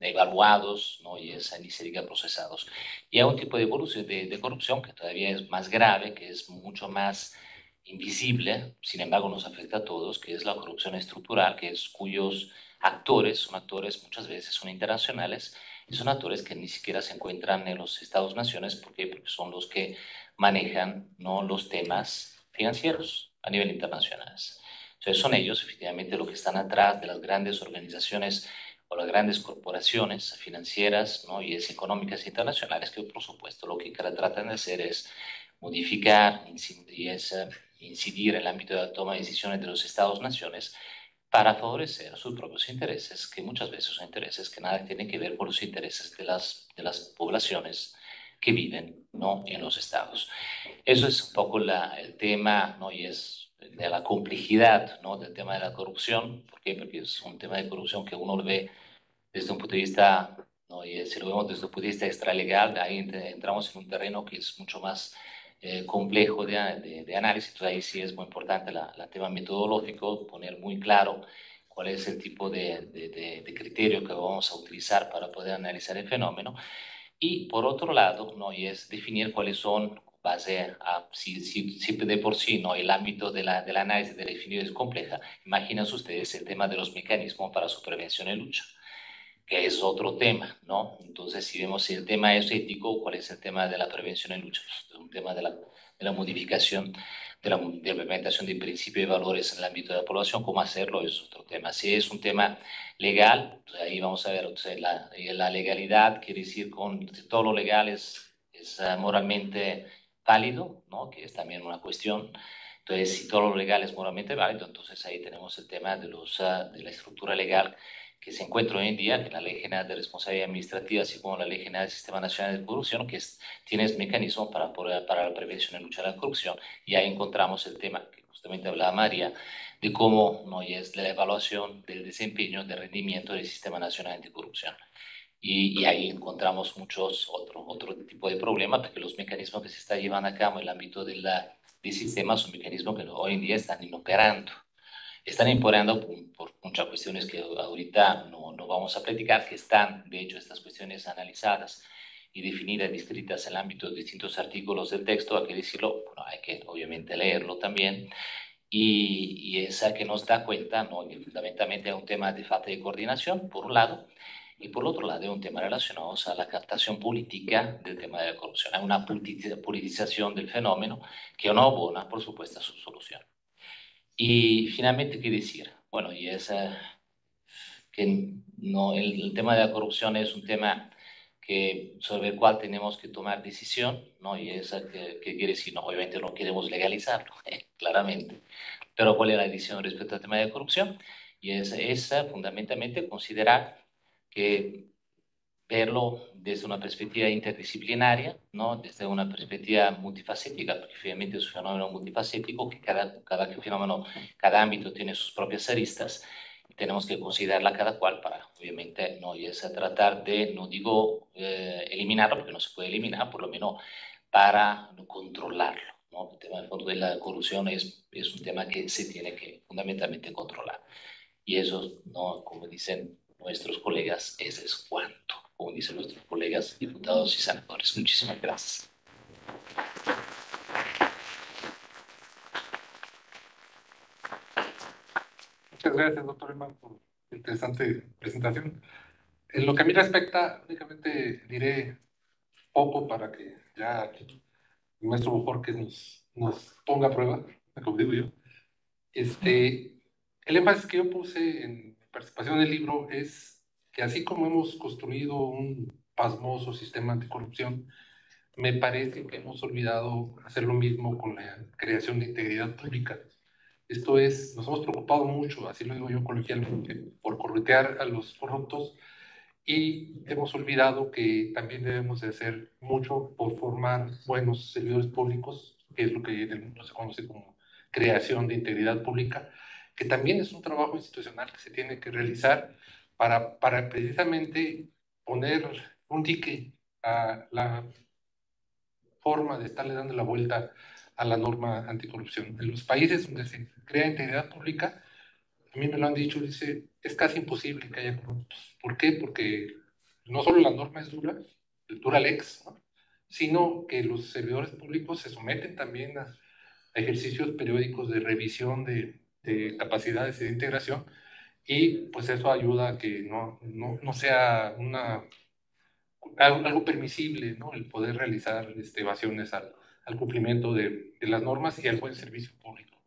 evaluados, ¿no? Ni se diga procesados. Y hay un tipo de corrupción que todavía es más grave, que es mucho más invisible, sin embargo nos afecta a todos, que es la corrupción estructural, cuyos son actores muchas veces son internacionales, y son actores que ni siquiera se encuentran en los Estados-naciones. ¿Por qué? Porque son los que manejan, ¿no? Los temas financieros a nivel internacional. Entonces son ellos efectivamente los que están atrás de las grandes organizaciones o las grandes corporaciones financieras, ¿no? Económicas internacionales, que por supuesto lo que tratan de hacer es modificar incidir en el ámbito de la toma de decisiones de los Estados-naciones para favorecer sus propios intereses, que muchas veces son intereses que nada tienen que ver con los intereses de las poblaciones que viven, ¿no? En los estados. Eso es un poco el tema, ¿no? Y es de la complejidad, ¿no? Del tema de la corrupción. ¿Por qué? Porque es un tema de corrupción que uno lo ve desde un punto de vista, ¿no? Y si lo vemos desde un punto de vista extralegal, ahí entramos en un terreno que es mucho más complejo de análisis. Entonces ahí sí es muy importante el tema metodológico, poner muy claro cuál es el tipo de criterio que vamos a utilizar para poder analizar el fenómeno. Y por otro lado, ¿no? Y es definir cuáles son, base a, si de por sí, ¿no? El ámbito del análisis de definir es compleja. Imagínense ustedes el tema de los mecanismos para su prevención y lucha, que es otro tema, ¿no? Entonces, si vemos si el tema es ético, ¿cuál es el tema de la prevención y lucha? Pues, es un tema de la modificación, de la implementación de principios y valores en el ámbito de la población. ¿Cómo hacerlo? Es otro tema. Si es un tema legal, pues ahí vamos a ver, entonces, la legalidad quiere decir si todo lo legal es moralmente válido, ¿no? Que es también una cuestión. Entonces, si todo lo legal es moralmente válido, entonces ahí tenemos el tema de la estructura legal que se encuentra hoy en día, que la Ley General de Responsabilidad Administrativa, así como la Ley General del Sistema Nacional de Corrupción, tiene mecanismos para la prevención y lucha de la corrupción. Y ahí encontramos el tema que justamente hablaba María, de cómo no es la evaluación del desempeño, del rendimiento del Sistema Nacional Anticorrupción. Y ahí encontramos otro tipo de problemas, porque los mecanismos que se están llevando a cabo en el ámbito del sistema son mecanismos que hoy en día están inoperando. Están imponendo por muchas cuestiones que ahorita no vamos a platicar, que están, de hecho, estas cuestiones analizadas y definidas, descritas en el ámbito de distintos artículos del texto. Hay que decirlo, bueno, hay que obviamente leerlo también, y esa que nos da cuenta, ¿no? Que fundamentalmente es un tema de falta de coordinación, por un lado, y por otro lado es un tema relacionado a la captación política del tema de la corrupción. Hay una politización del fenómeno que no abona, por supuesto, a su solución. Y finalmente, ¿qué decir? Bueno, que no, el tema de la corrupción es un tema sobre el cual tenemos que tomar decisión, ¿no? Y esa que quiere decir, no, obviamente no queremos legalizarlo, claramente, pero ¿cuál es la decisión respecto al tema de corrupción? Y es esa fundamentalmente considerar que verlo desde una perspectiva interdisciplinaria, ¿no? Desde una perspectiva multifacética, porque finalmente es un fenómeno multifacético, que cada fenómeno, cada ámbito tiene sus propias aristas, y tenemos que considerarla cada cual para, obviamente, no, y es a tratar de, no digo eliminarlo, porque no se puede eliminar, por lo menos para controlarlo, ¿no? El tema del fondo de la corrupción es un tema que se tiene que fundamentalmente controlar. Y eso, ¿no? Como dicen nuestros colegas, ese es cuanto, como dicen nuestros colegas diputados y senadores. Muchísimas gracias. Muchas gracias, doctor Herman, por la interesante presentación. En lo que a mí respecta, únicamente diré poco para que ya el maestro Bojorquez nos ponga a prueba, como digo yo. El énfasis que yo puse en mi participación en el libro es que así como hemos construido un pasmoso sistema anticorrupción, me parece que hemos olvidado hacer lo mismo con la creación de integridad pública. Esto es, nos hemos preocupado mucho, así lo digo yo coloquialmente, por corretear a los corruptos, y hemos olvidado que también debemos de hacer mucho por formar buenos servidores públicos, que es lo que en el mundo se conoce como creación de integridad pública, que también es un trabajo institucional que se tiene que realizar para precisamente poner un dique a la forma de estarle dando la vuelta a la norma anticorrupción. En los países donde se crea integridad pública, a mí me lo han dicho, dice, es casi imposible que haya corruptos. ¿Por qué? Porque no solo la norma es dura, el dura lex, ¿no? Sino que los servidores públicos se someten también a ejercicios periódicos de revisión de capacidades y de integración, y pues eso ayuda a que no sea algo permisible, ¿no? El poder realizar evasiones al cumplimiento de las normas y al buen servicio público.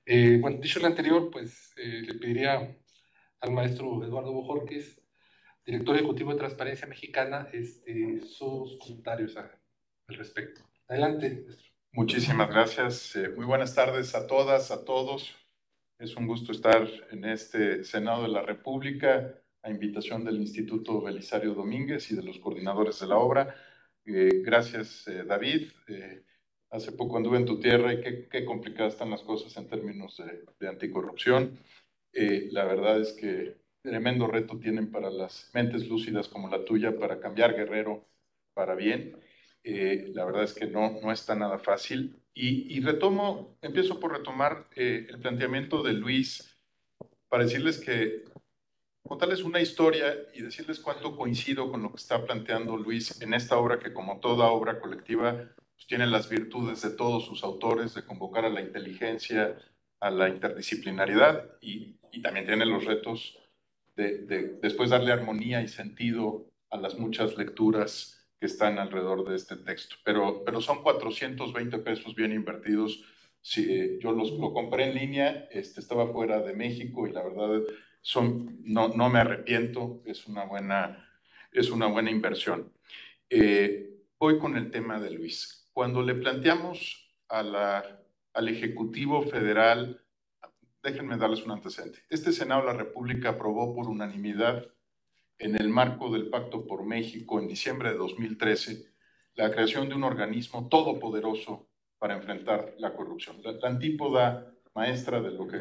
Bueno, dicho lo anterior, pues le pediría al maestro Eduardo Bojorquez, director ejecutivo de Transparencia Mexicana, sus comentarios al respecto. Adelante, maestro. Muchísimas gracias. Muy buenas tardes a todas, a todos. Es un gusto estar en este Senado de la República a invitación del Instituto Belisario Domínguez y de los coordinadores de la obra. Gracias, David. Hace poco anduve en tu tierra y qué complicadas están las cosas en términos de anticorrupción. La verdad es que tremendo reto tienen para las mentes lúcidas como la tuya para cambiar Guerrero para bien. La verdad es que no está nada fácil. Y empiezo por retomar el planteamiento de Luis para decirles que, contarles una historia y decirles cuánto coincido con lo que está planteando Luis en esta obra, que como toda obra colectiva, pues tiene las virtudes de todos sus autores, de convocar a la inteligencia, a la interdisciplinariedad, y también tiene los retos de después darle armonía y sentido a las muchas lecturas que están alrededor de este texto. Pero son 420 pesos bien invertidos. Sí, yo lo compré en línea, estaba fuera de México y la verdad no me arrepiento, es una buena inversión. Voy con el tema de Luis. Cuando le planteamos al Ejecutivo Federal, déjenme darles un antecedente. Este Senado de la República aprobó por unanimidad, en el marco del Pacto por México, en diciembre de 2013, la creación de un organismo todopoderoso para enfrentar la corrupción. La antípoda maestra de lo que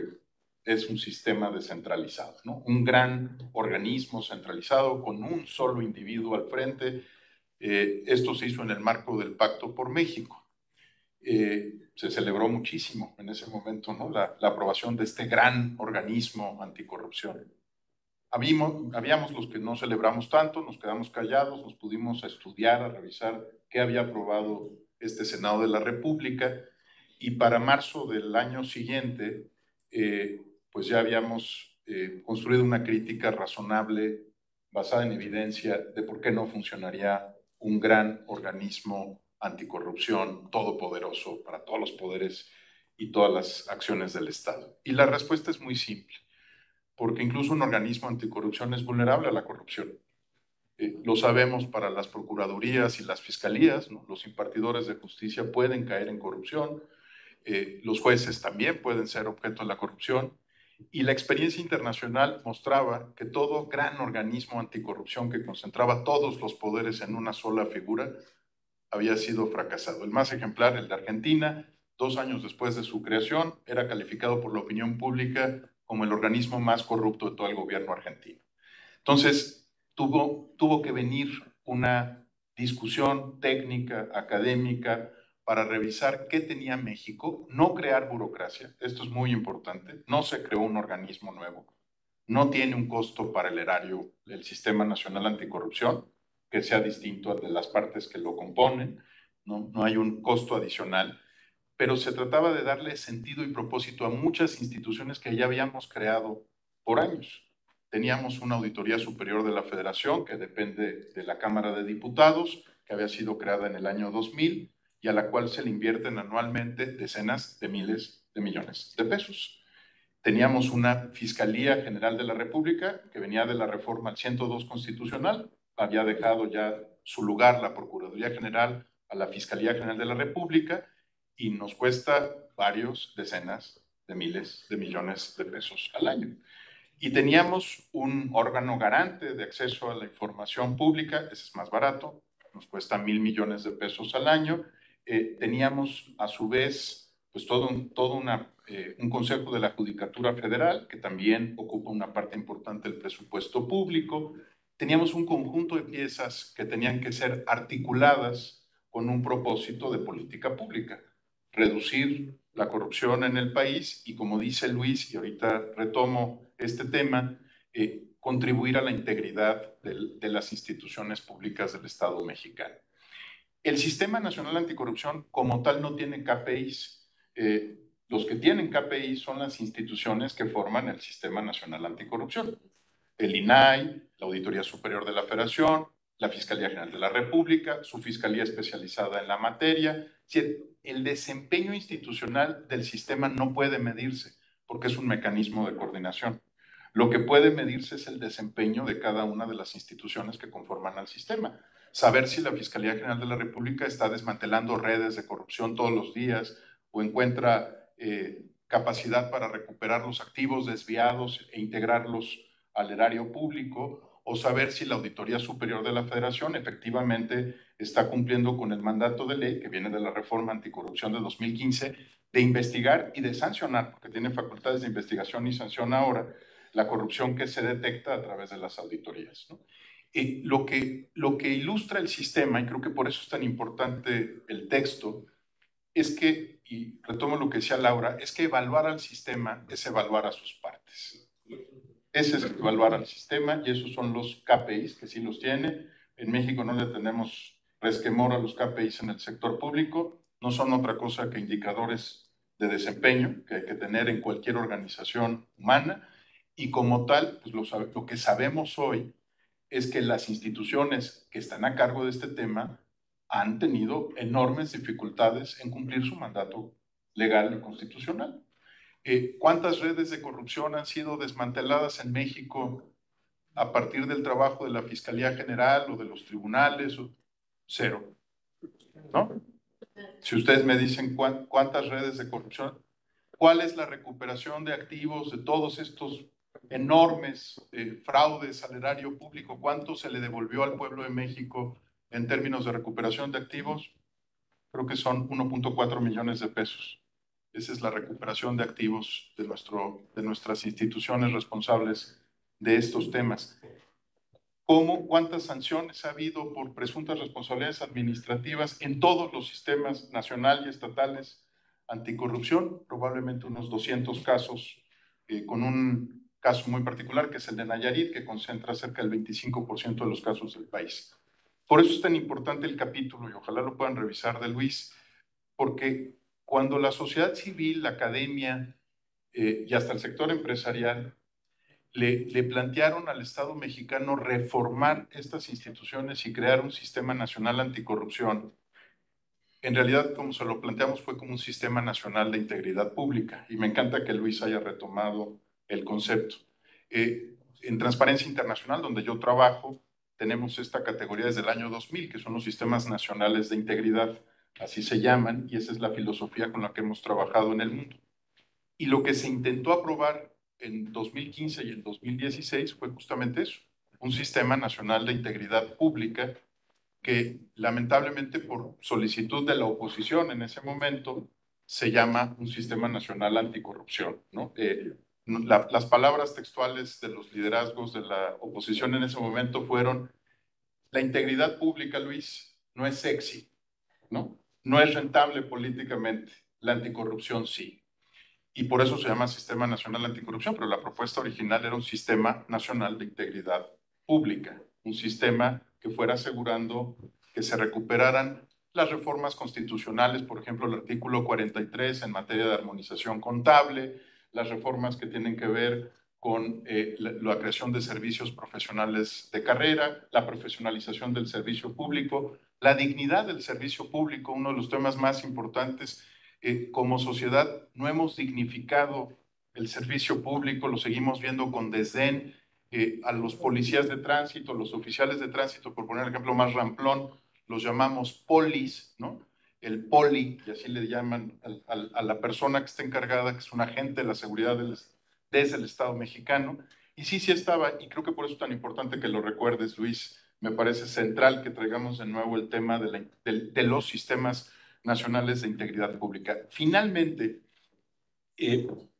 es un sistema descentralizado, ¿no? Un gran organismo centralizado con un solo individuo al frente. Esto se hizo en el marco del Pacto por México. Se celebró muchísimo en ese momento, ¿no? La aprobación de este gran organismo anticorrupción. Habíamos los que no celebramos tanto, nos quedamos callados, nos pudimos estudiar, a revisar qué había aprobado este Senado de la República, y para marzo del año siguiente, pues ya habíamos construido una crítica razonable, basada en evidencia, de por qué no funcionaría un gran organismo anticorrupción todopoderoso para todos los poderes y todas las acciones del Estado. Y la respuesta es muy simple, porque incluso un organismo anticorrupción es vulnerable a la corrupción. Lo sabemos para las procuradurías y las fiscalías, ¿no? Los impartidores de justicia pueden caer en corrupción, los jueces también pueden ser objeto de la corrupción, y la experiencia internacional mostraba que todo gran organismo anticorrupción que concentraba todos los poderes en una sola figura había sido fracasado. El más ejemplar, el de Argentina, 2 años después de su creación, era calificado por la opinión pública como el organismo más corrupto de todo el gobierno argentino. Entonces, tuvo que venir una discusión técnica, académica, para revisar qué tenía México, no crear burocracia, esto es muy importante, no se creó un organismo nuevo, no tiene un costo para el erario del Sistema Nacional Anticorrupción, que sea distinto al de las partes que lo componen, no hay un costo adicional, pero se trataba de darle sentido y propósito a muchas instituciones que ya habíamos creado por años. Teníamos una Auditoría Superior de la Federación, que depende de la Cámara de Diputados, que había sido creada en el año 2000 y a la cual se le invierten anualmente decenas de miles de millones de pesos. Teníamos una Fiscalía General de la República, que venía de la reforma al 102 constitucional, había dejado ya su lugar la Procuraduría General a la Fiscalía General de la República, y nos cuesta varios decenas de miles de millones de pesos al año. Y teníamos un órgano garante de acceso a la información pública, ese es más barato, nos cuesta 1,000 millones de pesos al año. Teníamos a su vez pues todo un Consejo de la Judicatura Federal, que también ocupa una parte importante del presupuesto público. Teníamos un conjunto de piezas que tenían que ser articuladas con un propósito de política pública: reducir la corrupción en el país y, como dice Luis, y ahorita retomo este tema, contribuir a la integridad de las instituciones públicas del Estado mexicano. El Sistema Nacional Anticorrupción como tal no tiene KPIs. Los que tienen KPIs son las instituciones que forman el Sistema Nacional Anticorrupción: el INAI, la Auditoría Superior de la Federación, la Fiscalía General de la República, su Fiscalía especializada en la materia. El desempeño institucional del sistema no puede medirse porque es un mecanismo de coordinación. Lo que puede medirse es el desempeño de cada una de las instituciones que conforman al sistema. Saber si la Fiscalía General de la República está desmantelando redes de corrupción todos los días o encuentra capacidad para recuperar los activos desviados e integrarlos al erario público, o saber si la Auditoría Superior de la Federación efectivamente está cumpliendo con el mandato de ley que viene de la reforma anticorrupción de 2015 de investigar y de sancionar, porque tiene facultades de investigación y sanción ahora, la corrupción que se detecta a través de las auditorías, ¿no? Lo que ilustra el sistema, y creo que por eso es tan importante el texto, es que, y retomo lo que decía Laura, es que evaluar al sistema es evaluar a sus partes. Ese es evaluar al sistema, y esos son los KPIs, que sí los tiene. En México no le tenemos resquemor a los KPIs en el sector público, no son otra cosa que indicadores de desempeño que hay que tener en cualquier organización humana, y como tal, pues lo que sabemos hoy es que las instituciones que están a cargo de este tema han tenido enormes dificultades en cumplir su mandato legal y constitucional. ¿Cuántas redes de corrupción han sido desmanteladas en México a partir del trabajo de la Fiscalía General o de los tribunales? Cero, ¿no? Si ustedes me dicen cuántas redes de corrupción, ¿cuál es la recuperación de activos de todos estos enormes fraudes al erario público? ¿Cuánto se le devolvió al pueblo de México en términos de recuperación de activos? Creo que son 1.4 millones de pesos. Esa es la recuperación de activos de nuestras instituciones responsables de estos temas. ¿Cuántas sanciones ha habido por presuntas responsabilidades administrativas en todos los sistemas nacional y estatales anticorrupción? Probablemente unos 200 casos, con un caso muy particular que es el de Nayarit, que concentra cerca del 25% de los casos del país. Por eso es tan importante el capítulo, y ojalá lo puedan revisar, de Luis, porque cuando la sociedad civil, la academia y hasta el sector empresarial le plantearon al Estado mexicano reformar estas instituciones y crear un sistema nacional anticorrupción, en realidad, como se lo planteamos, fue como un sistema nacional de integridad pública, y me encanta que Luis haya retomado el concepto. En Transparencia Internacional, donde yo trabajo, tenemos esta categoría desde el año 2000, que son los sistemas nacionales de integridad, así se llaman, y esa es la filosofía con la que hemos trabajado en el mundo. Y lo que se intentó aprobar en 2015 y en 2016 fue justamente eso, un sistema nacional de integridad pública que lamentablemente por solicitud de la oposición en ese momento se llama un sistema nacional anticorrupción, ¿no? Las palabras textuales de los liderazgos de la oposición en ese momento fueron: la integridad pública, Luis, no es sexy, ¿no? No es rentable políticamente, la anticorrupción sí. Y por eso se llama Sistema Nacional Anticorrupción, pero la propuesta original era un Sistema Nacional de Integridad Pública, un sistema que fuera asegurando que se recuperaran las reformas constitucionales, por ejemplo, el artículo 43 en materia de armonización contable, las reformas que tienen que ver con la creación de servicios profesionales de carrera, la profesionalización del servicio público, la dignidad del servicio público, uno de los temas más importantes. Como sociedad no hemos dignificado el servicio público, lo seguimos viendo con desdén. A los policías de tránsito, los oficiales de tránsito, por poner el ejemplo más ramplón, los llamamos polis, ¿no? El poli, y así le llaman a la persona que está encargada, que es un agente de la seguridad desde el Estado mexicano. Y sí estaba, y creo que por eso es tan importante que lo recuerdes, Luis. Me parece central que traigamos de nuevo el tema de los sistemas nacionales de integridad pública. Finalmente,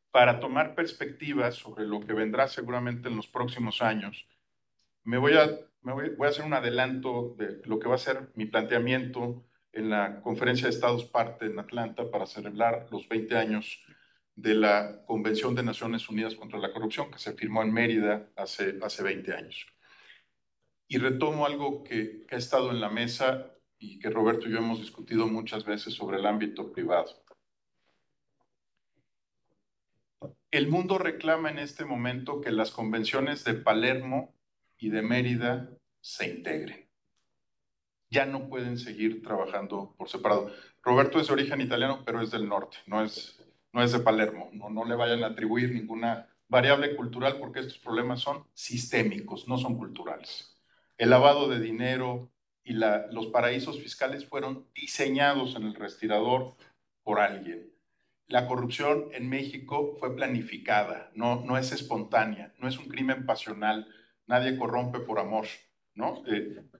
para tomar perspectivas sobre lo que vendrá seguramente en los próximos años, voy a hacer un adelanto de lo que va a ser mi planteamiento en la Conferencia de Estados Parte en Atlanta para celebrar los 20 años de la Convención de Naciones Unidas contra la Corrupción, que se firmó en Mérida hace 20 años. Y retomo algo que ha estado en la mesa y que Roberto y yo hemos discutido muchas veces sobre el ámbito privado. El mundo reclama en este momento que las convenciones de Palermo y de Mérida se integren. Ya no pueden seguir trabajando por separado. Roberto es de origen italiano, pero es del norte, no es de Palermo. No le vayan a atribuir ninguna variable cultural porque estos problemas son sistémicos, no son culturales. El lavado de dinero y los paraísos fiscales fueron diseñados en el respirador por alguien. La corrupción en México fue planificada, no es espontánea, no es un crimen pasional, nadie corrompe por amor, ¿no?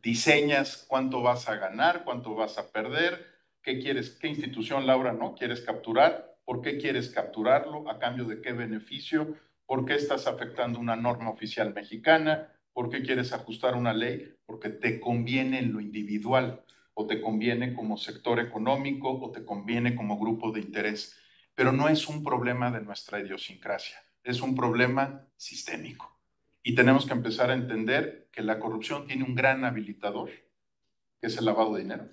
Diseñas cuánto vas a ganar, cuánto vas a perder, qué quieres, qué institución, Laura, ¿no? ¿Quieres capturar? ¿Por qué quieres capturarlo? ¿A cambio de qué beneficio? ¿Por qué estás afectando una norma oficial mexicana? ¿Por qué quieres ajustar una ley? Porque te conviene en lo individual, o te conviene como sector económico, o te conviene como grupo de interés. Pero no es un problema de nuestra idiosincrasia, es un problema sistémico. Y tenemos que empezar a entender que la corrupción tiene un gran habilitador, que es el lavado de dinero.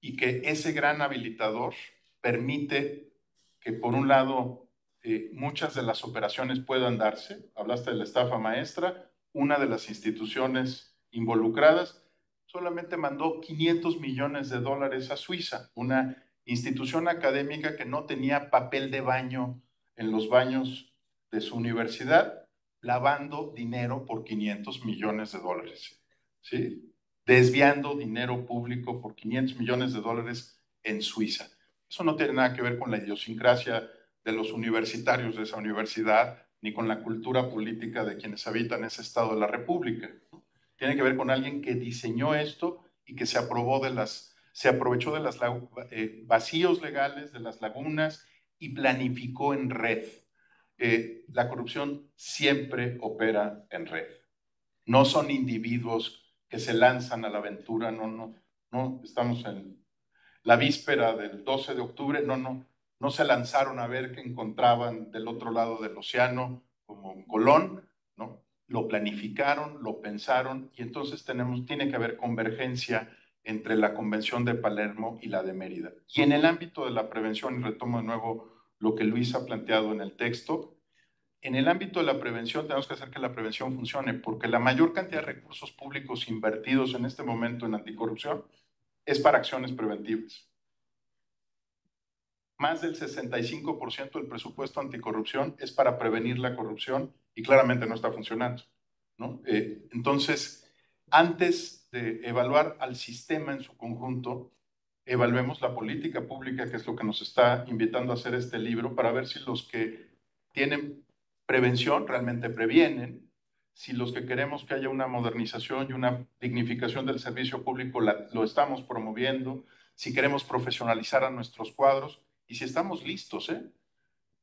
Y que ese gran habilitador permite que, por un lado, muchas de las operaciones puedan darse. Hablaste de la estafa maestra, una de las instituciones involucradas solamente mandó $500 millones a Suiza, una institución académica que no tenía papel de baño en los baños de su universidad, lavando dinero por $500 millones, ¿sí? Desviando dinero público por $500 millones en Suiza. Eso no tiene nada que ver con la idiosincrasia de los universitarios de esa universidad, ni con la cultura política de quienes habitan ese estado de la República. Tiene que ver con alguien que diseñó esto y que se aprovechó de los vacíos legales, de las lagunas, y planificó en red. La corrupción siempre opera en red. No son individuos que se lanzan a la aventura, no, estamos en la víspera del 12 de octubre, no se lanzaron a ver qué encontraban del otro lado del océano, como en Colón, ¿no? Lo planificaron, lo pensaron, y entonces tiene que haber convergencia entre la Convención de Palermo y la de Mérida. Y en el ámbito de la prevención, y retomo de nuevo lo que Luis ha planteado en el texto, en el ámbito de la prevención tenemos que hacer que la prevención funcione, porque la mayor cantidad de recursos públicos invertidos en este momento en anticorrupción es para acciones preventivas. Más del 65% del presupuesto anticorrupción es para prevenir la corrupción y claramente no está funcionando. ¿no? Entonces, antes de evaluar al sistema en su conjunto, evaluemos la política pública, que es lo que nos está invitando a hacer este libro, para ver si los que tienen prevención realmente previenen, si los que queremos que haya una modernización y una dignificación del servicio público lo estamos promoviendo, si queremos profesionalizar a nuestros cuadros y si estamos listos,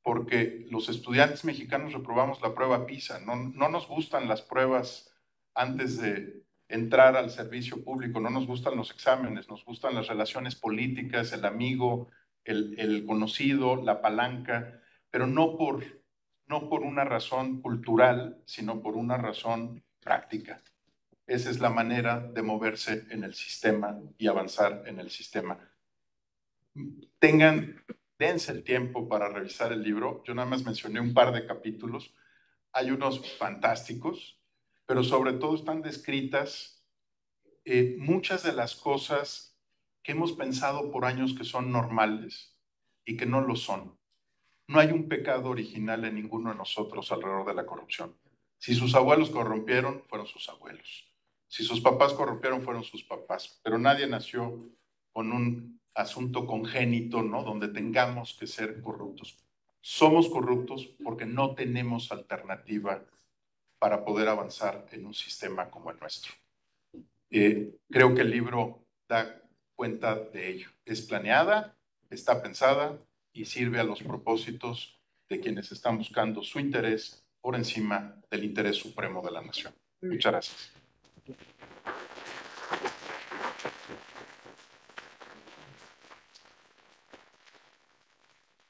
porque los estudiantes mexicanos reprobamos la prueba PISA, no nos gustan las pruebas antes de entrar al servicio público, no nos gustan los exámenes, nos gustan las relaciones políticas, el amigo, el conocido, la palanca, pero no por una razón cultural, sino por una razón práctica. Esa es la manera de moverse en el sistema y avanzar en el sistema. Dense el tiempo para revisar el libro. Yo nada más mencioné un par de capítulos. Hay unos fantásticos, pero sobre todo están descritas muchas de las cosas que hemos pensado por años que son normales y que no lo son. No hay un pecado original en ninguno de nosotros alrededor de la corrupción. Si sus abuelos corrompieron, fueron sus abuelos. Si sus papás corrompieron, fueron sus papás. Pero nadie nació con un asunto congénito, ¿no? Donde tengamos que ser corruptos. Somos corruptos porque no tenemos alternativa para poder avanzar en un sistema como el nuestro. Creo que el libro da cuenta de ello. Es planeada, está pensada y sirve a los propósitos de quienes están buscando su interés por encima del interés supremo de la nación. Muchas gracias.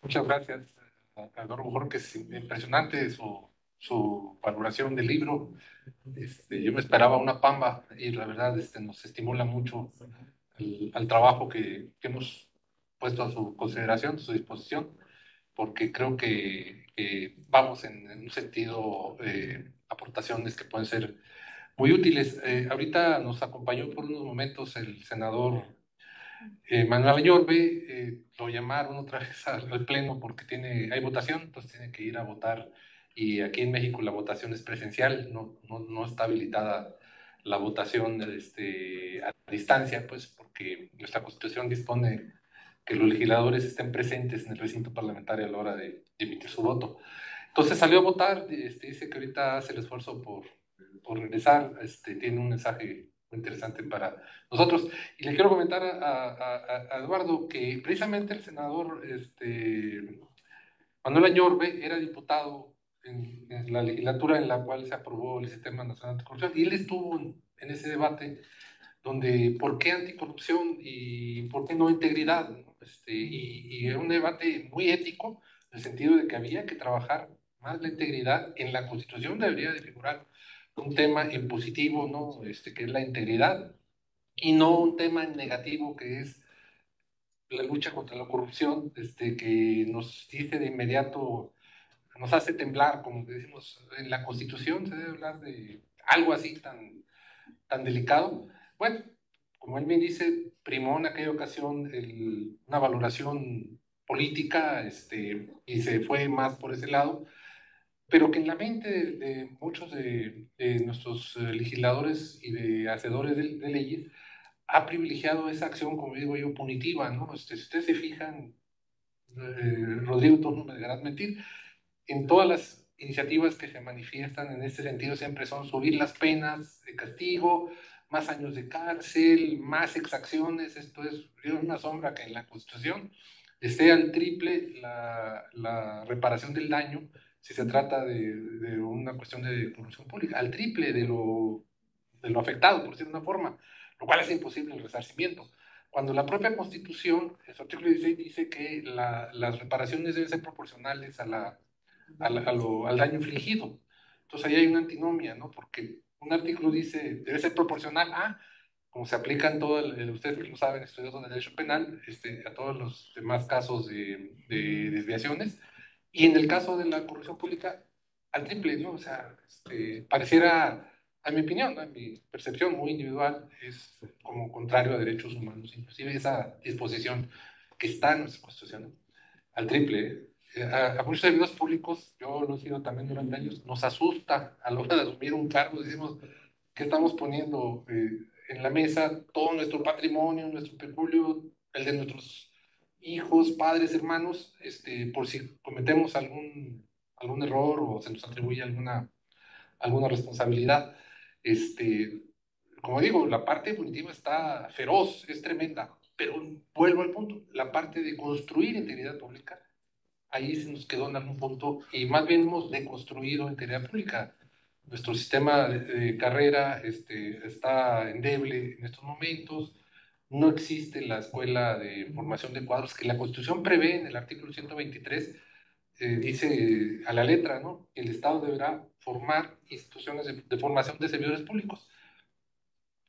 Muchas gracias, Eduardo Jorge. Es impresionante su valoración del libro. Yo me esperaba una pamba y la verdad nos estimula mucho al trabajo que hemos puesto a su consideración, a su disposición, porque creo que vamos en un sentido, aportaciones que pueden ser muy útiles. Ahorita nos acompañó por unos momentos el senador Manuel Añorbe. Lo llamaron otra vez al pleno porque hay votación, entonces tiene que ir a votar, y aquí en México la votación es presencial, no está habilitada la votación a distancia, pues porque nuestra Constitución dispone que los legisladores estén presentes en el recinto parlamentario a la hora de emitir su voto. Entonces salió a votar, dice que ahorita hace el esfuerzo por regresar, tiene un mensaje muy interesante para nosotros. Y le quiero comentar a Eduardo que precisamente el senador Manuel Añorbe era diputado en la legislatura en la cual se aprobó el Sistema Nacional Anticorrupción, y él estuvo en ese debate donde ¿por qué anticorrupción y por qué no integridad? ¿No? Y era un debate muy ético, en el sentido de que había que trabajar más la integridad. En la Constitución debería de figurar un tema en positivo, ¿no? Que es la integridad, y no un tema en negativo, que es la lucha contra la corrupción, que nos dice de inmediato, nos hace temblar, como decimos en la Constitución. Se debe hablar de algo así tan delicado. Bueno, como él bien dice, primó en aquella ocasión una valoración política, y se fue más por ese lado, pero que en la mente de muchos de nuestros legisladores y de hacedores de leyes ha privilegiado esa acción, como digo yo, punitiva, ¿no? Si ustedes se fijan, Rodrigo, tú no me dejarás mentir, en todas las iniciativas que se manifiestan en este sentido siempre son subir las penas de castigo, más años de cárcel, más exacciones. Esto es una sombra que en la Constitución sea el triple la reparación del daño si se trata de una cuestión de corrupción pública, al triple de lo afectado, por decirlo de una forma, lo cual es imposible el resarcimiento. Cuando la propia Constitución, en su artículo 16, dice que las reparaciones deben ser proporcionales al daño infligido. Entonces ahí hay una antinomia, ¿no? Porque un artículo dice debe ser proporcional a, como se aplica en todo ustedes que lo saben, estudiosos de derecho penal, a todos los demás casos de desviaciones, y en el caso de la corrupción pública, al triple, ¿no? O sea, pareciera, a mi opinión, ¿no? En mi percepción muy individual, es como contrario a derechos humanos, inclusive esa disposición que está en nuestra Constitución, ¿no? Al triple, a muchos servidores públicos, yo lo he sido también durante años, nos asusta a la hora de asumir un cargo, decimos que estamos poniendo en la mesa todo nuestro patrimonio, nuestro peculio, el de nuestros hijos, padres, hermanos, por si cometemos algún error o se nos atribuye alguna responsabilidad. Como digo, la parte punitiva está feroz, es tremenda, pero vuelvo al punto, la parte de construir integridad pública, ahí se nos quedó en algún punto y más bien hemos deconstruido integridad pública. Nuestro sistema de carrera está endeble en estos momentos, no existe la escuela de formación de cuadros que la Constitución prevé en el artículo 123, dice a la letra, ¿no? El Estado deberá formar instituciones de formación de servidores públicos.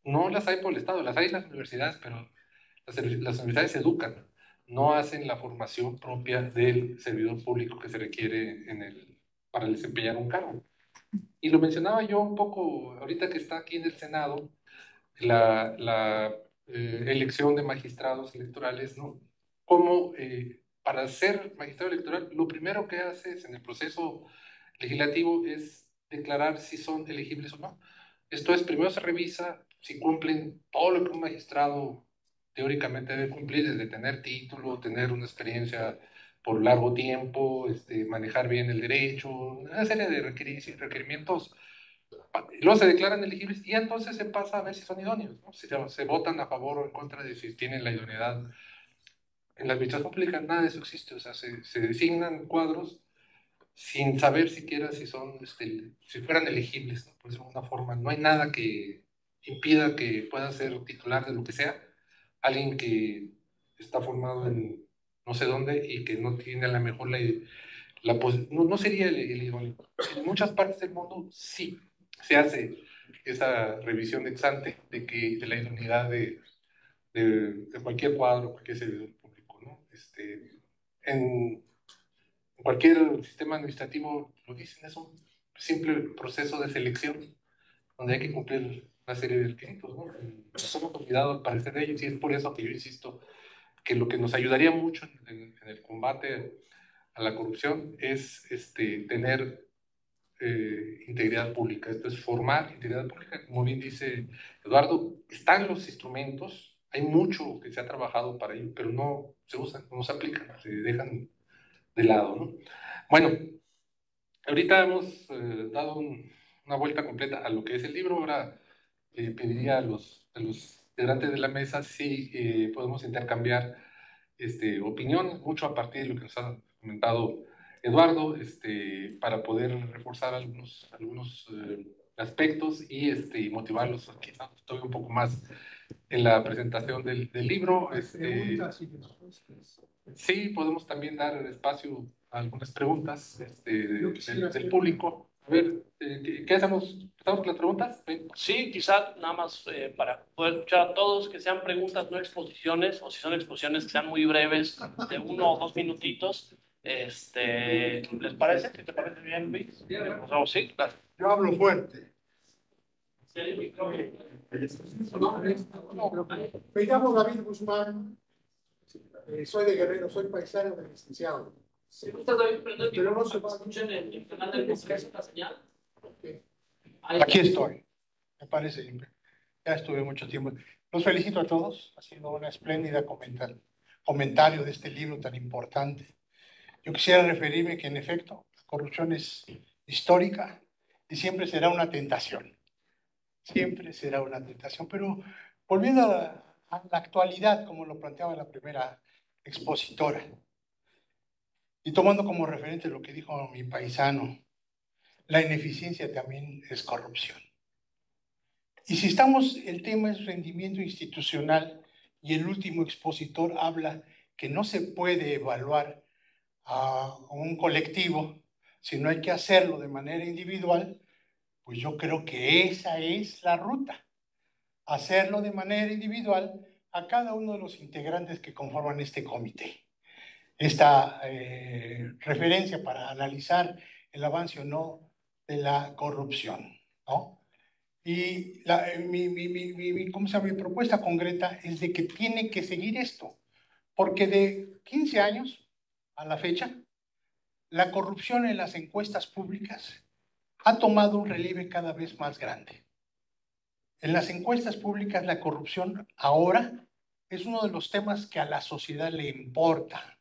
No las hay por el Estado, las hay en las universidades, pero las universidades educan, no hacen la formación propia del servidor público que se requiere para desempeñar un cargo. Y lo mencionaba yo un poco ahorita que está aquí en el Senado, la elección de magistrados electorales, ¿no? Como para ser magistrado electoral, lo primero que haces en el proceso legislativo es declarar si son elegibles o no. Esto es, primero se revisa si cumplen todo lo que un magistrado teóricamente debe cumplir, desde tener título, tener una experiencia por largo tiempo, manejar bien el derecho, una serie de requerimientos. Luego se declaran elegibles y entonces se pasa a ver si son idóneos, ¿no? Se votan a favor o en contra de si tienen la idoneidad. En la administración pública nada de eso existe, o sea, se designan cuadros sin saber siquiera si si fueran elegibles, ¿no? Por decirlo de alguna forma. No hay nada que impida que pueda ser titular de lo que sea alguien que está formado en no sé dónde y que no tiene a lo mejor no sería el idóneo. En muchas partes del mundo sí se hace esa revisión ex ante de la idoneidad de cualquier cuadro, cualquier servidor público, ¿no? En cualquier sistema administrativo lo dicen, es un simple proceso de selección donde hay que cumplir una serie de requisitos, ¿no? Nos hemos olvidado al parecer de ellos y es por eso que yo insisto que lo que nos ayudaría mucho en el combate a la corrupción es tener integridad pública, esto es formar integridad pública, como bien dice Eduardo, están los instrumentos, hay mucho que se ha trabajado para ello, pero no se usan, no se aplican, se dejan de lado, ¿no? Bueno, ahorita hemos dado una vuelta completa a lo que es el libro, ahora pediría a los integrantes de la mesa si podemos intercambiar opiniones, mucho a partir de lo que nos ha comentado Eduardo, para poder reforzar algunos aspectos y motivarlos quizás todavía un poco más en la presentación del libro. Sí, podemos también dar espacio a algunas preguntas del público. A ver, ¿qué hacemos? ¿Estamos con las preguntas? Sí, quizá nada más para poder escuchar a todos, que sean preguntas, no exposiciones, o si son exposiciones que sean muy breves, de 1 o 2 minutitos. ¿Les parece? ¿Te parece bien, Luis? Sí, gracias. Yo hablo fuerte. Me llamo David Guzmán, soy de Guerrero, soy paisano del licenciado. Pero no se va a escuchar en el canal del Congreso la señal. Aquí estoy, me parece. Ya estuve mucho tiempo. Los felicito a todos, ha sido una espléndida comentario de este libro tan importante. Yo quisiera referirme que en efecto la corrupción es histórica y siempre será una tentación. Siempre será una tentación, pero volviendo a la actualidad, como lo planteaba la primera expositora, y tomando como referente lo que dijo mi paisano, la ineficiencia también es corrupción. Y si el tema es rendimiento institucional, y el último expositor habla que no se puede evaluar a un colectivo, sino hay que hacerlo de manera individual, pues yo creo que esa es la ruta. Hacerlo de manera individual a cada uno de los integrantes que conforman este comité. Esta referencia para analizar el avance o no de la corrupción, ¿no? Y mi propuesta concreta es de que tiene que seguir esto, porque de 15 años a la fecha la corrupción en las encuestas públicas ha tomado un relieve cada vez más grande. En las encuestas públicas, la corrupción ahora es uno de los temas que a la sociedad le importa.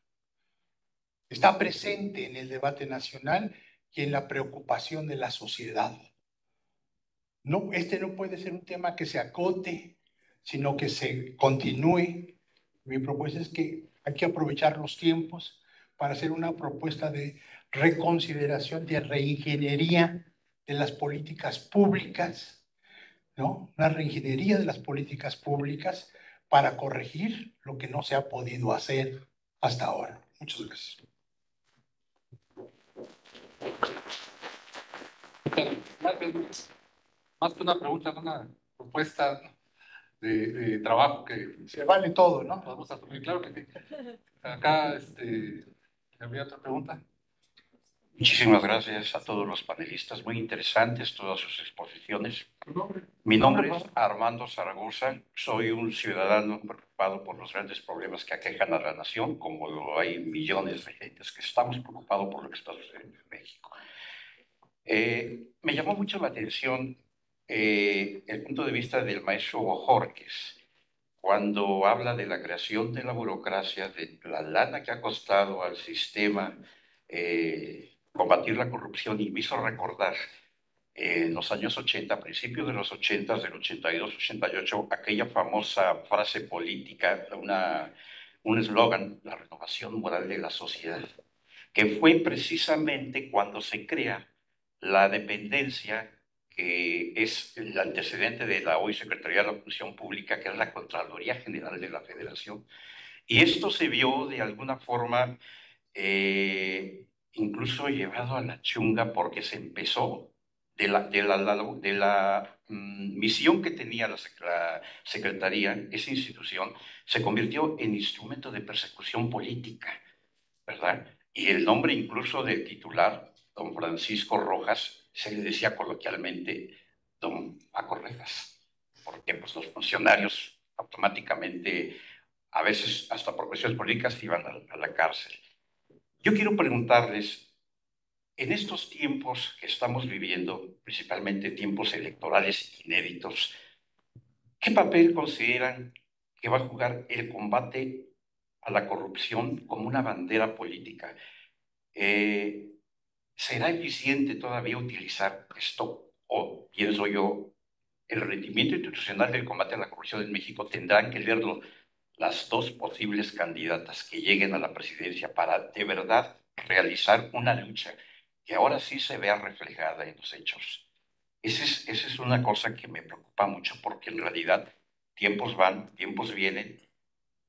Está presente en el debate nacional y en la preocupación de la sociedad. No, este no puede ser un tema que se acote, sino que se continúe. Mi propuesta es que hay que aprovechar los tiempos para hacer una propuesta de reconsideración, de reingeniería de las políticas públicas, ¿no? Una reingeniería de las políticas públicas para corregir lo que no se ha podido hacer hasta ahora. Muchas gracias. Más que una pregunta, una propuesta de trabajo que se vale todo, ¿no? Podemos asumir, claro que sí. Acá, ¿había otra pregunta? Muchísimas gracias a todos los panelistas, muy interesantes todas sus exposiciones. Mi nombre es Armando Zaragoza, soy un ciudadano preocupado por los grandes problemas que aquejan a la nación, como lo hay millones de gentes que estamos preocupados por lo que está sucediendo en México. Me llamó mucho la atención el punto de vista del maestro Bojorquez, cuando habla de la creación de la burocracia, de la lana que ha costado al sistema combatir la corrupción, y me hizo recordar en los años 80, principios de los 80, del 82, 88, aquella famosa frase política, un eslogan, la renovación moral de la sociedad, que fue precisamente cuando se crea la dependencia que es el antecedente de la hoy Secretaría de la Función Pública, que es la Contraloría General de la Federación. Y esto se vio de alguna forma incluso llevado a la chunga, porque se empezó de la misión que tenía la Secretaría, esa institución, se convirtió en instrumento de persecución política, ¿verdad? Y el nombre incluso del titular, don Francisco Rojas, se le decía coloquialmente don Paco Rejas, porque pues, los funcionarios automáticamente, a veces hasta por cuestiones políticas, iban a la cárcel. Yo quiero preguntarles, en estos tiempos que estamos viviendo, principalmente tiempos electorales inéditos, ¿qué papel consideran que va a jugar el combate a la corrupción como una bandera política? ¿Será eficiente todavía utilizar esto? O, pienso yo, el rendimiento institucional del combate a la corrupción en México tendrán que verlo las dos posibles candidatas que lleguen a la presidencia para de verdad realizar una lucha que ahora sí se vea reflejada en los hechos. Esa es una cosa que me preocupa mucho, porque en realidad tiempos van, tiempos vienen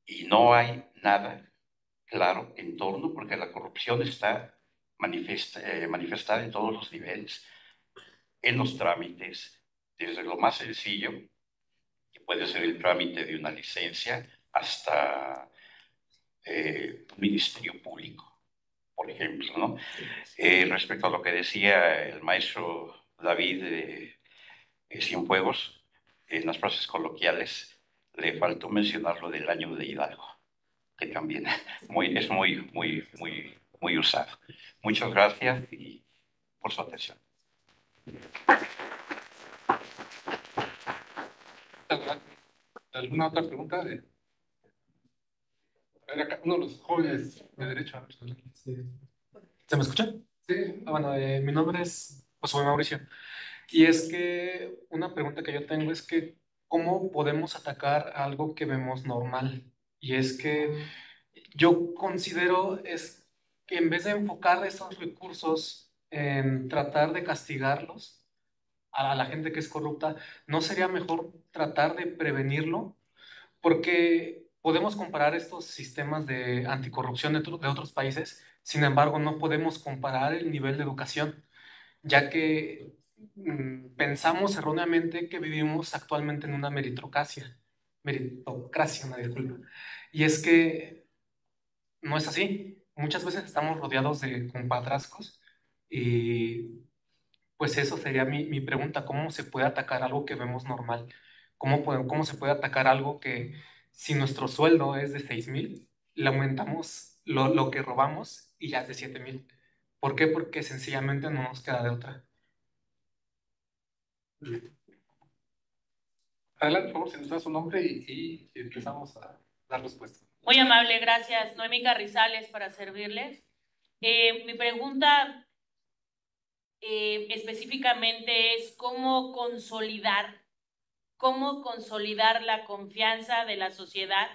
y no hay nada claro en torno, porque la corrupción está manifestada en todos los niveles, en los trámites, desde lo más sencillo, que puede ser el trámite de una licencia, hasta un ministerio público, por ejemplo, ¿no? Respecto a lo que decía el maestro David Cienfuegos, en las frases coloquiales, le faltó mencionar lo del año de Hidalgo, que también es muy usado. Muchas gracias y por su atención. ¿Alguna otra pregunta? A ver, acá uno de los jóvenes de derecho. Sí. ¿Se me escucha? Sí. Bueno, mi nombre es José Mauricio. Y es que una pregunta que yo tengo es que ¿cómo podemos atacar algo que vemos normal? Y es que yo considero es que en vez de enfocar esos recursos en tratar de castigarlos a la gente que es corrupta, ¿no sería mejor tratar de prevenirlo? Porque podemos comparar estos sistemas de anticorrupción de otros países, sin embargo, no podemos comparar el nivel de educación, ya que pensamos erróneamente que vivimos actualmente en una meritocracia, una disculpa. Y es que no es así. Muchas veces estamos rodeados de compatrascos y pues eso sería mi pregunta, ¿cómo se puede atacar algo que vemos normal? ¿Cómo se puede atacar algo que si nuestro sueldo es de 6,000, le aumentamos lo que robamos y ya es de 7,000? ¿Por qué? Porque sencillamente no nos queda de otra. Adelante, por favor, si nos da su nombre y empezamos a dar respuesta. Muy amable, gracias. Noemí Carrizales para servirles. Mi pregunta específicamente es cómo consolidar la confianza de la sociedad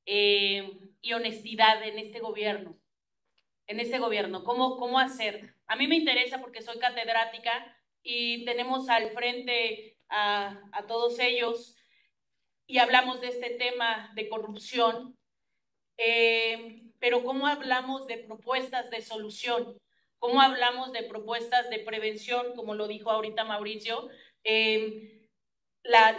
y honestidad en este gobierno. ¿Cómo hacer? A mí me interesa porque soy catedrática y tenemos al frente a todos ellos y hablamos de este tema de corrupción, pero ¿cómo hablamos de propuestas de solución? ¿Cómo hablamos de propuestas de prevención, como lo dijo ahorita Mauricio?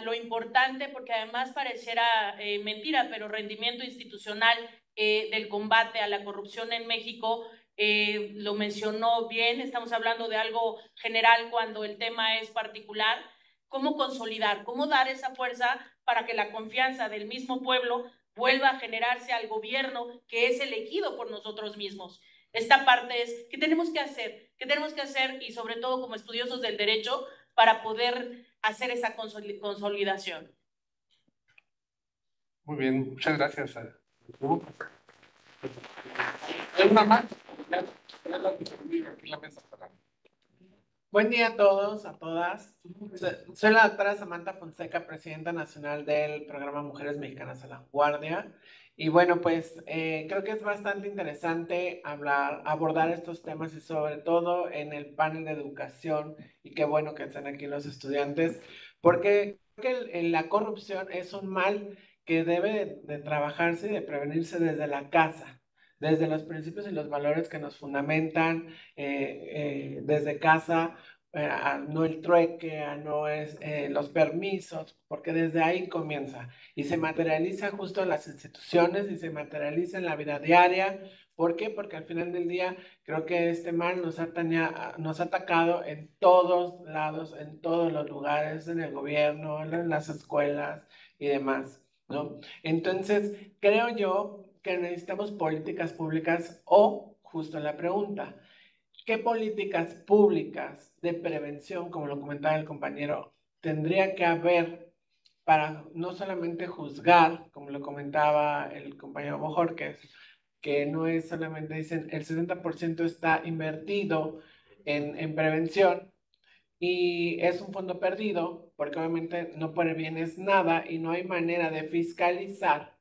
Lo importante, porque además pareciera mentira, pero rendimiento institucional del combate a la corrupción en México, lo mencionó bien, estamos hablando de algo general cuando el tema es particular. ¿Cómo consolidar, cómo dar esa fuerza para que la confianza del mismo pueblo vuelva a generarse al gobierno que es elegido por nosotros mismos? Esta parte es, ¿qué tenemos que hacer? ¿Qué tenemos que hacer? Y sobre todo como estudiosos del derecho, para poder hacer esa consolidación. Muy bien, muchas gracias. ¿Hay una más? Buen día a todos, a todas. Soy la doctora Samantha Fonseca, presidenta nacional del programa Mujeres Mexicanas a la Guardia. Y bueno, pues creo que es bastante interesante abordar estos temas y sobre todo en el panel de educación, y qué bueno que estén aquí los estudiantes, porque creo que la corrupción es un mal que debe de trabajarse y de prevenirse desde la casa, desde los principios y los valores que nos fundamentan desde casa, a no el trueque, a no es los permisos, porque desde ahí comienza y se materializa justo en las instituciones y se materializa en la vida diaria. ¿Por qué? Porque al final del día creo que este mal nos ha atacado en todos lados, en todos los lugares, en el gobierno, en las escuelas y demás, ¿no? Entonces, creo yo que necesitamos políticas públicas o, justo la pregunta, ¿qué políticas públicas de prevención, como lo comentaba el compañero, tendría que haber para no solamente juzgar, como lo comentaba el compañero Bojorquez, que no es solamente, dicen, el 60% está invertido en prevención y es un fondo perdido, porque obviamente no previenes nada y no hay manera de fiscalizar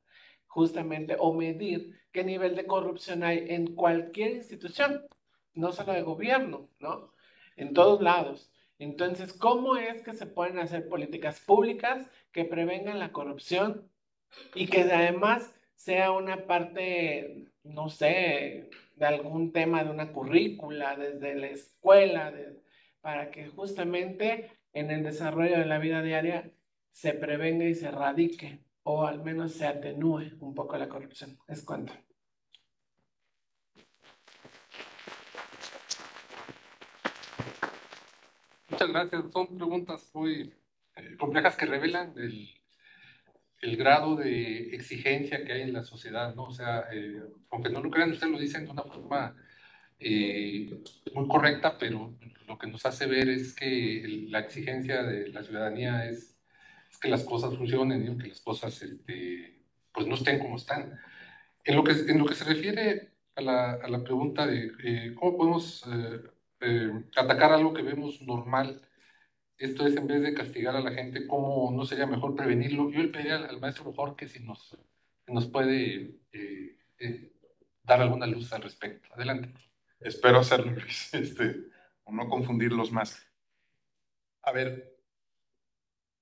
justamente o medir qué nivel de corrupción hay en cualquier institución, no solo de gobierno, ¿no? En todos lados. Entonces, ¿cómo es que se pueden hacer políticas públicas que prevengan la corrupción y que además sea una parte, no sé, de algún tema de una currícula, desde la escuela, para que justamente en el desarrollo de la vida diaria se prevenga y se erradique, o al menos se atenúe un poco la corrupción? Es cuanto. Muchas gracias. Son preguntas muy complejas que revelan el grado de exigencia que hay en la sociedad, ¿no? O sea, aunque no lo crean, ustedes lo dicen de una forma muy correcta, pero lo que nos hace ver es que la exigencia de la ciudadanía es que las cosas funcionen, ¿no? Que las cosas pues no estén como están. En lo que se refiere a la pregunta de cómo podemos atacar algo que vemos normal, esto es, en vez de castigar a la gente, ¿cómo no sería mejor prevenirlo? Yo le pediría al maestro mejor que si nos puede dar alguna luz al respecto. Adelante. Espero hacerlo, Luis, o no confundirlos más. A ver,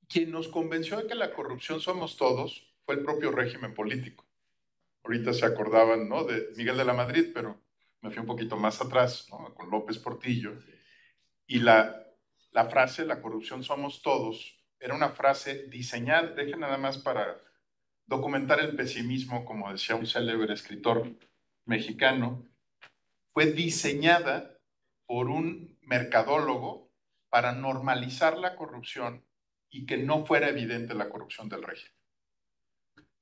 quien nos convenció de que la corrupción somos todos fue el propio régimen político. Ahorita se acordaban, ¿no?, de Miguel de la Madrid, pero me fui un poquito más atrás, ¿no?, con López Portillo. Y la frase, la corrupción somos todos, era una frase diseñada, dejen nada más para documentar el pesimismo, como decía un célebre escritor mexicano, fue diseñada por un mercadólogo para normalizar la corrupción y que no fuera evidente la corrupción del régimen.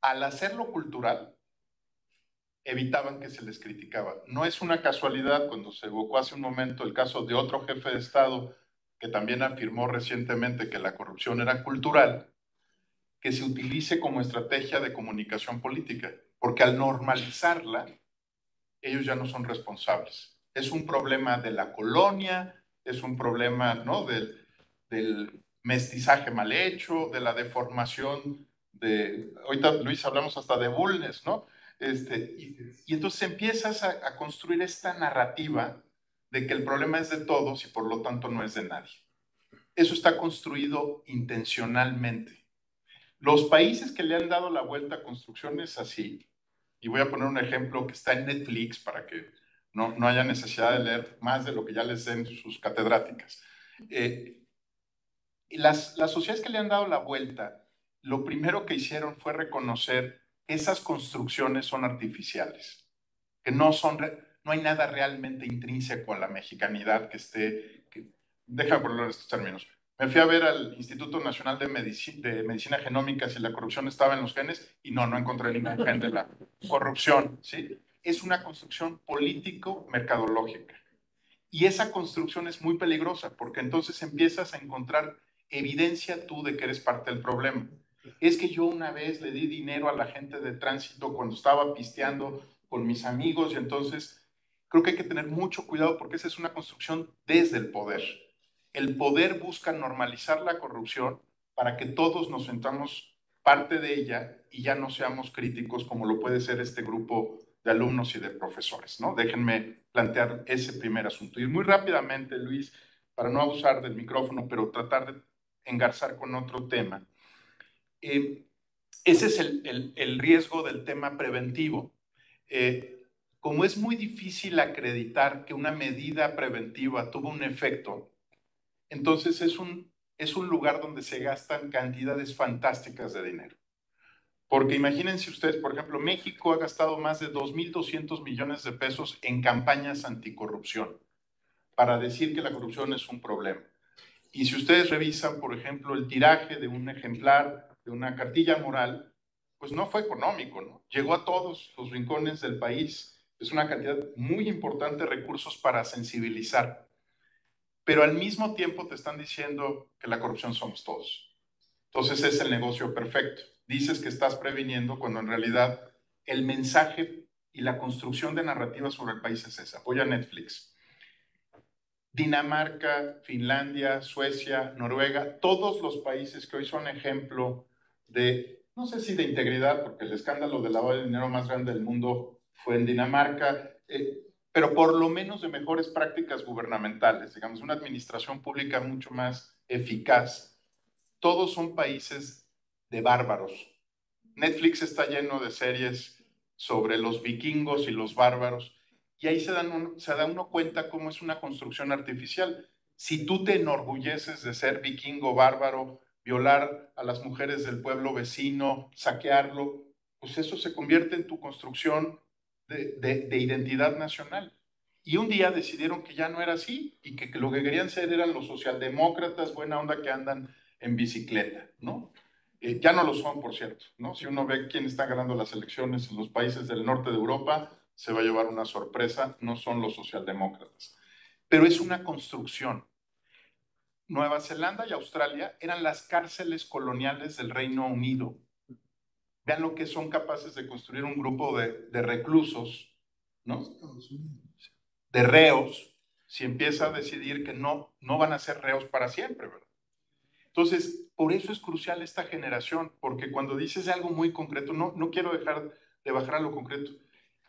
Al hacerlo cultural, evitaban que se les criticaba. No es una casualidad cuando se evocó hace un momento el caso de otro jefe de Estado que también afirmó recientemente que la corrupción era cultural, que se utilice como estrategia de comunicación política, porque al normalizarla, ellos ya no son responsables. Es un problema de la colonia, es un problema, ¿no?, del mestizaje mal hecho, de la deformación de... Ahorita, Luis, hablamos hasta de Bulnes, ¿no? Y entonces empiezas a construir esta narrativa de que el problema es de todos y por lo tanto no es de nadie. Eso está construido intencionalmente. Los países que le han dado la vuelta a construcciones así, y voy a poner un ejemplo que está en Netflix para que no haya necesidad de leer más de lo que ya les den sus catedráticas. Las sociedades que le han dado la vuelta, lo primero que hicieron fue reconocer que esas construcciones son artificiales, que no hay nada realmente intrínseco a la mexicanidad que esté... Déjame ponerlo en estos términos. Me fui a ver al Instituto Nacional de Medicina Genómica si la corrupción estaba en los genes y no encontré ningún gen de la corrupción, ¿sí? Es una construcción político-mercadológica. Y esa construcción es muy peligrosa porque entonces empiezas a encontrar evidencia tú de que eres parte del problema. Es que yo una vez le di dinero a la gente de tránsito cuando estaba pisteando con mis amigos y entonces creo que hay que tener mucho cuidado porque esa es una construcción desde el poder. El poder busca normalizar la corrupción para que todos nos sentamos parte de ella y ya no seamos críticos como lo puede ser este grupo de alumnos y de profesores, ¿no? Déjenme plantear ese primer asunto. Y muy rápidamente, Luis, para no abusar del micrófono, pero tratar de engarzar con otro tema. Ese es el riesgo del tema preventivo. Como es muy difícil acreditar que una medida preventiva tuvo un efecto, entonces es un lugar donde se gastan cantidades fantásticas de dinero. Porque imagínense ustedes, por ejemplo, México ha gastado más de 2.200 millones de pesos en campañas anticorrupción para decir que la corrupción es un problema. Y si ustedes revisan, por ejemplo, el tiraje de un ejemplar, de una cartilla moral, pues no fue económico, ¿no? Llegó a todos los rincones del país. Es una cantidad muy importante de recursos para sensibilizar. Pero al mismo tiempo te están diciendo que la corrupción somos todos. Entonces es el negocio perfecto. Dices que estás previniendo cuando en realidad el mensaje y la construcción de narrativa sobre el país es esa. Voy a Netflix. Dinamarca, Finlandia, Suecia, Noruega, todos los países que hoy son ejemplo de, no sé si de integridad, porque el escándalo de lavado de dinero más grande del mundo fue en Dinamarca, pero por lo menos de mejores prácticas gubernamentales, digamos, una administración pública mucho más eficaz. Todos son países de bárbaros. Netflix está lleno de series sobre los vikingos y los bárbaros, y ahí se da uno cuenta cómo es una construcción artificial. Si tú te enorgulleces de ser vikingo bárbaro, violar a las mujeres del pueblo vecino, saquearlo, pues eso se convierte en tu construcción de identidad nacional. Y un día decidieron que ya no era así y que lo que querían ser eran los socialdemócratas buena onda que andan en bicicleta, ¿no? Ya no lo son, por cierto, ¿no? Si uno ve quién está ganando las elecciones en los países del norte de Europa, se va a llevar una sorpresa, no son los socialdemócratas. Pero es una construcción. Nueva Zelanda y Australia eran las cárceles coloniales del Reino Unido. Vean lo que son capaces de construir un grupo de reclusos, ¿no? De reos, si empieza a decidir que no van a ser reos para siempre, ¿verdad? Entonces, por eso es crucial esta generación, porque cuando dices algo muy concreto, no quiero dejar de bajar a lo concreto.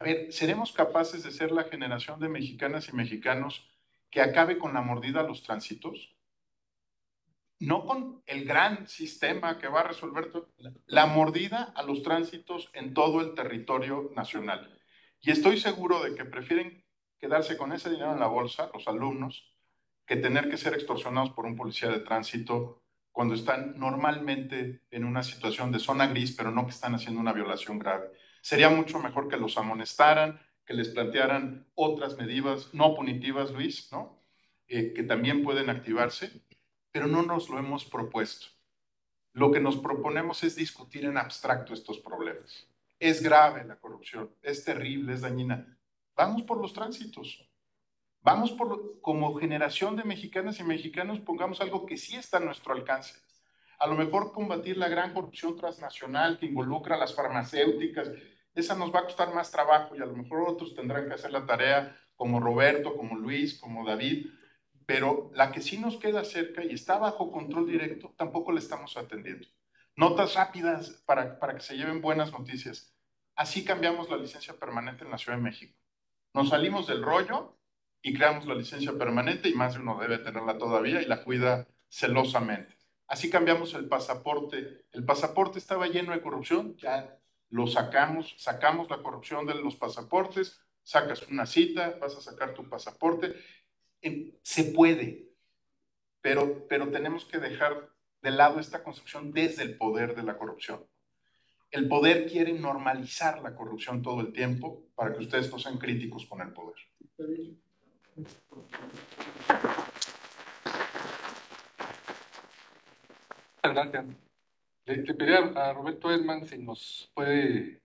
A ver, ¿seremos capaces de ser la generación de mexicanas y mexicanos que acabe con la mordida a los tránsitos? No con el gran sistema que va a resolver todo, la mordida a los tránsitos en todo el territorio nacional. Y estoy seguro de que prefieren quedarse con ese dinero en la bolsa, los alumnos, que tener que ser extorsionados por un policía de tránsito cuando están normalmente en una situación de zona gris, pero no que están haciendo una violación grave. Sería mucho mejor que los amonestaran, que les plantearan otras medidas no punitivas, Luis, ¿no? Que también pueden activarse, pero no nos lo hemos propuesto. Lo que nos proponemos es discutir en abstracto estos problemas. Es grave la corrupción, es terrible, es dañina. Vamos por los tránsitos. Vamos como generación de mexicanas y mexicanos, pongamos algo que sí está a nuestro alcance. A lo mejor combatir la gran corrupción transnacional que involucra a las farmacéuticas, esa nos va a costar más trabajo y a lo mejor otros tendrán que hacer la tarea como Roberto, como Luis, como David, pero la que sí nos queda cerca y está bajo control directo, tampoco la estamos atendiendo. Notas rápidas para que se lleven buenas noticias. Así cambiamos la licencia permanente en la Ciudad de México. Nos salimos del rollo y creamos la licencia permanente y más de uno debe tenerla todavía y la cuida celosamente. Así cambiamos el pasaporte. El pasaporte estaba lleno de corrupción, ya lo sacamos la corrupción de los pasaportes, sacas una cita, vas a sacar tu pasaporte. Se puede, pero tenemos que dejar de lado esta concepción desde el poder de la corrupción. El poder quiere normalizar la corrupción todo el tiempo para que ustedes no sean críticos con el poder. Gracias. Le pediría a Roberto Edman si nos puede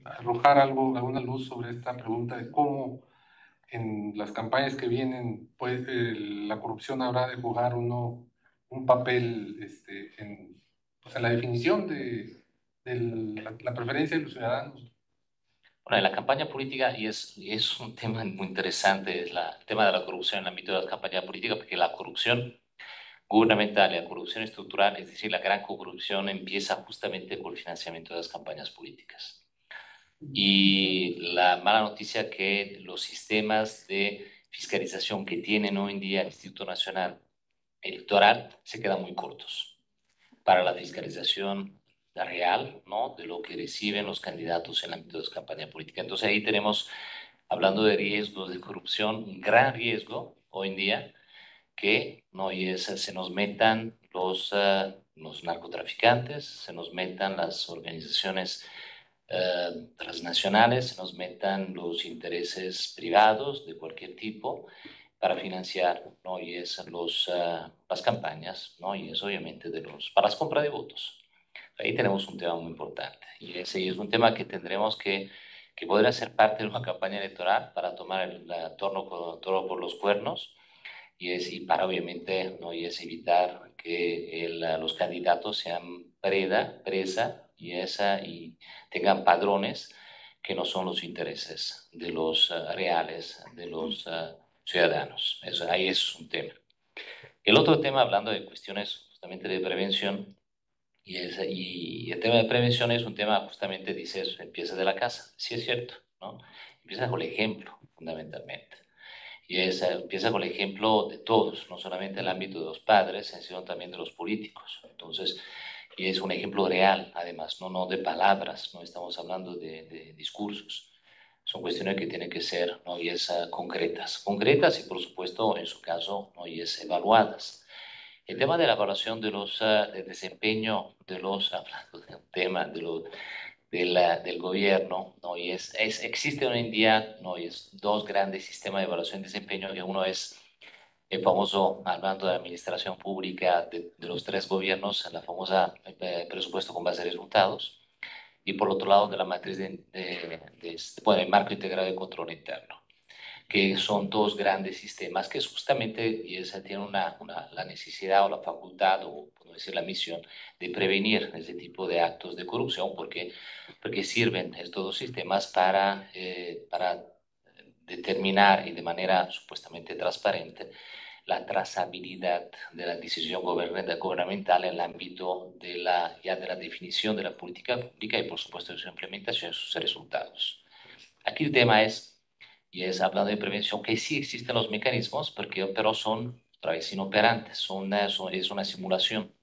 arrojar alguna luz sobre esta pregunta de cómo en las campañas que vienen pues, la corrupción habrá de jugar un papel en la definición de la preferencia de los ciudadanos. Bueno, en la campaña política, y es un tema muy interesante, el tema de la corrupción en el ámbito de la campaña política, porque la corrupción gubernamental y la corrupción estructural, es decir, la gran corrupción empieza justamente por el financiamiento de las campañas políticas. Y la mala noticia que los sistemas de fiscalización que tienen hoy en día el Instituto Nacional Electoral se quedan muy cortos para la fiscalización real, ¿no?, de lo que reciben los candidatos en el ámbito de la campaña política. Entonces ahí tenemos, hablando de riesgos de corrupción, un gran riesgo hoy en día que no se nos metan los narcotraficantes, se nos metan las organizaciones transnacionales, se nos metan los intereses privados de cualquier tipo para financiar, ¿no?, las campañas, ¿no?, y es obviamente para las compras de votos. Ahí tenemos un tema muy importante y ese es un tema que tendremos que podrá ser parte de una campaña electoral para tomar el toro por los cuernos y para obviamente, ¿no?, evitar que los candidatos sean presa y tengan padrones que no son los intereses de los reales de los ciudadanos. Ahí es un tema. El otro tema, hablando de cuestiones justamente de prevención, y el tema de prevención es un tema, justamente dices, empieza de la casa. Sí es cierto, ¿no? Empieza con el ejemplo, fundamentalmente. Y empieza con el ejemplo de todos, no solamente el ámbito de los padres, sino también de los políticos. Entonces, y es un ejemplo real, además, no de palabras, no estamos hablando de discursos. Son cuestiones que tienen que ser, ¿no?, concretas y, por supuesto, en su caso, ¿no?, evaluadas. El tema de la evaluación del desempeño de hablando del tema del gobierno, ¿no?, existen hoy en día, ¿no?, dos grandes sistemas de evaluación de desempeño, que uno es el famoso, hablando de administración pública de los tres gobiernos, la famosa presupuesto con base de resultados, y por otro lado de la matriz el marco integrado de control interno, que son dos grandes sistemas que justamente tienen la necesidad o la facultad, o por no decir la misión, de prevenir ese tipo de actos de corrupción, porque sirven estos dos sistemas para determinar y de manera supuestamente transparente la trazabilidad de la decisión gubernamental en el ámbito de la definición de la política pública y, por supuesto, de su implementación y sus resultados. Aquí el tema es hablando de prevención, que sí existen los mecanismos, pero son, otra vez, inoperantes, es una simulación,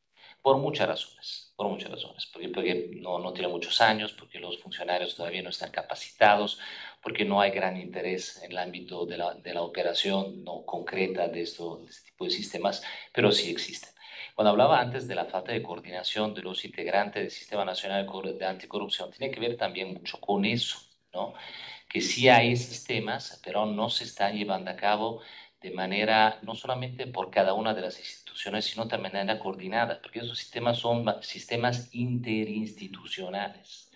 por muchas razones, porque no tiene muchos años, porque los funcionarios todavía no están capacitados, porque no hay gran interés en el ámbito de la operación no concreta de este tipo de sistemas, pero sí existen. Cuando hablaba antes de la falta de coordinación de los integrantes del Sistema Nacional de Anticorrupción, tiene que ver también mucho con eso, ¿no?, que sí hay sistemas, pero no se están llevando a cabo de manera, no solamente por cada una de las instituciones, sino también de manera coordinada, porque esos sistemas son sistemas interinstitucionales.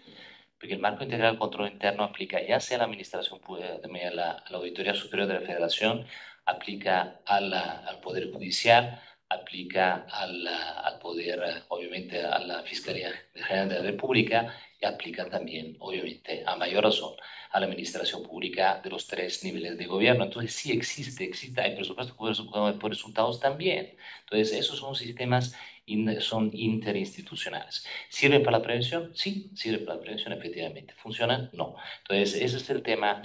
porque el marco integral de control interno aplica ya sea a la administración pública, también a la Auditoría Superior de la Federación, aplica al Poder Judicial, aplica al Poder, obviamente, a la Fiscalía General de la República, y aplica también, obviamente, a mayor razón, a la administración pública de los 3 niveles de gobierno. Entonces, sí existe, hay presupuesto por resultados también. Entonces, esos son sistemas, son interinstitucionales. ¿Sirven para la prevención? Sí, sirven para la prevención, efectivamente. ¿Funcionan? No. Entonces, ese es el tema,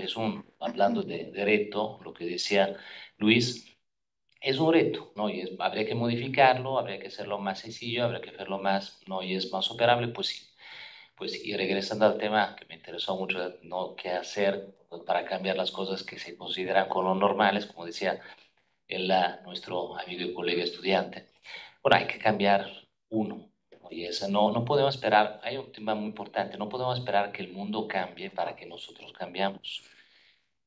hablando de reto, lo que decía Luis, es un reto, ¿no? Y habría que modificarlo, habría que hacerlo más sencillo, habría que hacerlo más, ¿no? Y es más operable, pues sí. Pues sí, y regresando al tema que me interesó mucho, ¿no? ¿Qué hacer para cambiar las cosas que se consideran como normales? Como decía nuestro amigo y colega estudiante. Bueno, hay que cambiar uno. Y eso no podemos esperar, hay un tema muy importante, no podemos esperar que el mundo cambie para que nosotros cambiemos.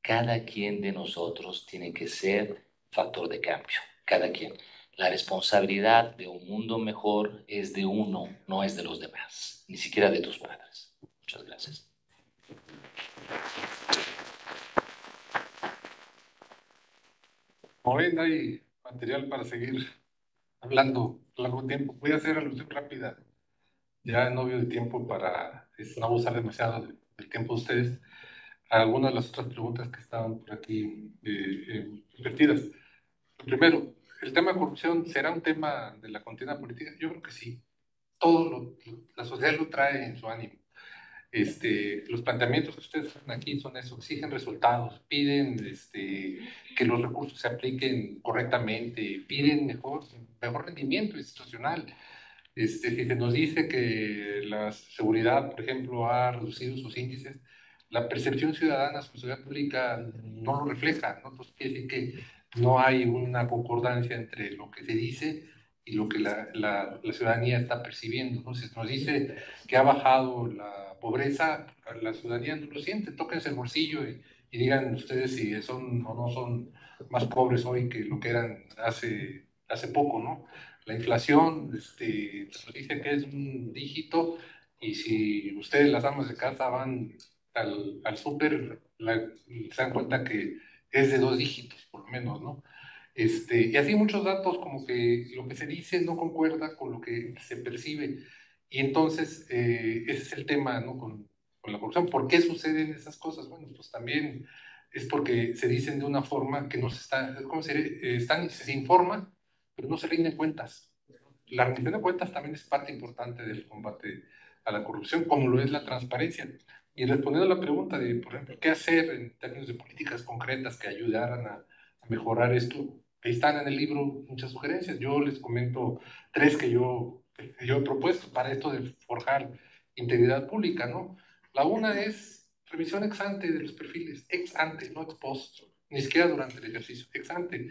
Cada quien de nosotros tiene que ser factor de cambio, cada quien. La responsabilidad de un mundo mejor es de uno, no es de los demás, ni siquiera de tus padres. Muchas gracias. Como ven, hay material para seguir hablando largo tiempo. Voy a hacer alusión rápida, ya no veo de tiempo para no abusar demasiado del tiempo de ustedes, a algunas de las otras preguntas que estaban por aquí vertidas. Primero, ¿el tema de corrupción será un tema de la contienda política? Yo creo que sí. La sociedad lo trae en su ánimo. Los planteamientos que ustedes hacen aquí son eso, exigen resultados, piden que los recursos se apliquen correctamente, piden mejor rendimiento institucional. Si se nos dice que la seguridad, por ejemplo, ha reducido sus índices, la percepción ciudadana sobre seguridad pública no lo refleja, ¿no? Entonces quiere decir que no hay una concordancia entre lo que se dice y lo que la ciudadanía está percibiendo, ¿no? Si nos dice que ha bajado la pobreza, la ciudadanía no lo siente, tóquense el bolsillo y digan ustedes si son o no son más pobres hoy que lo que eran hace poco, ¿no? La inflación nos dice que es un dígito, y si ustedes, las amas de casa, van al súper, se dan cuenta que es de 2 dígitos, por lo menos, ¿no? Y así muchos datos, como que lo que se dice no concuerda con lo que se percibe. Y entonces, ese es el tema, ¿no? Con la corrupción. ¿Por qué suceden esas cosas? Bueno, pues también es porque se dicen de una forma que no se está, ¿cómo se informa, pero no se rinden cuentas. La rendición de cuentas también es parte importante del combate a la corrupción, como lo es la transparencia. Y respondiendo a la pregunta de, por ejemplo, ¿qué hacer en términos de políticas concretas que ayudaran a mejorar esto? Ahí están en el libro muchas sugerencias. Yo les comento 3 que yo he propuesto para esto de forjar integridad pública, ¿no? La una es revisión ex ante de los perfiles, ex ante, no ex post, ni siquiera durante el ejercicio, ex ante.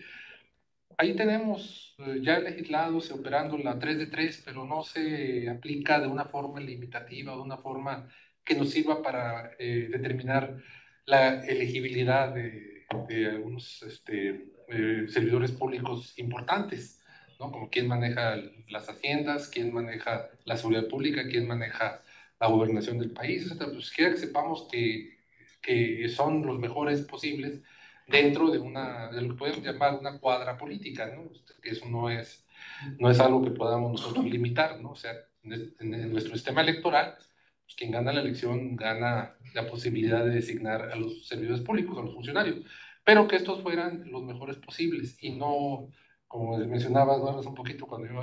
Ahí tenemos ya legislados y operando la 3 de 3, pero no se aplica de una forma limitativa o de una forma que nos sirva para determinar la elegibilidad de algunos servidores públicos importantes, ¿no? Como quién maneja las haciendas, quién maneja la seguridad pública, quién maneja la gobernación del país, etc. Pues quiera que sepamos que son los mejores posibles dentro de lo que podemos llamar una cuadra política, ¿no? Que eso no es algo que podamos nosotros limitar, ¿no? O sea, en nuestro sistema electoral, pues quien gana la elección gana la posibilidad de designar a los servidores públicos, a los funcionarios, pero que estos fueran los mejores posibles y no, como les mencionaba Eduardo hace un poquito cuando yo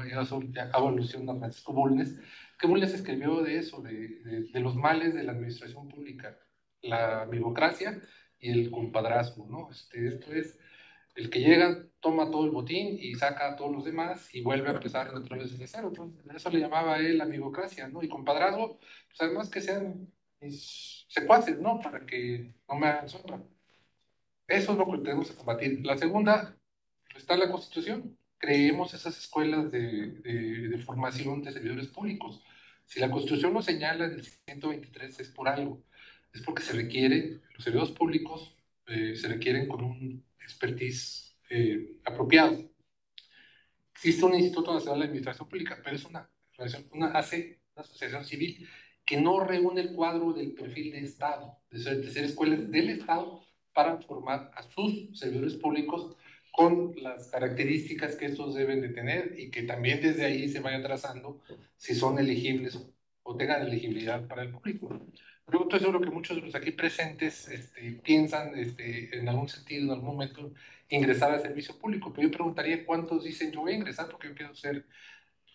hago alusión a Francisco Bulnes, que Bulnes escribió de eso, de los males de la administración pública, la burocracia y el compadrazgo, ¿no? Esto es el que llega, toma todo el botín y saca a todos los demás y vuelve a empezar otra vez desde cero. Entonces, eso le llamaba a él amigocracia, ¿no? Y compadrazgo, pues además que sean secuaces, ¿no? Para que no me hagan sombra. Eso es lo que tenemos que combatir. La segunda, está en la Constitución. Creemos esas escuelas de formación de servidores públicos. Si la Constitución lo señala en el 123 es por algo. Es porque se requiere, los servidores públicos se requieren con un expertise apropiado. Existe un Instituto Nacional de Administración Pública, pero es una asociación civil que no reúne el cuadro del perfil de Estado, de ser escuelas del Estado para formar a sus servidores públicos con las características que estos deben de tener y que también desde ahí se vaya trazando si son elegibles o tengan elegibilidad para el público. Luego, estoy seguro que muchos de los aquí presentes piensan en algún sentido, en algún momento, ingresar al servicio público, pero yo preguntaría cuántos dicen yo voy a ingresar porque yo quiero ser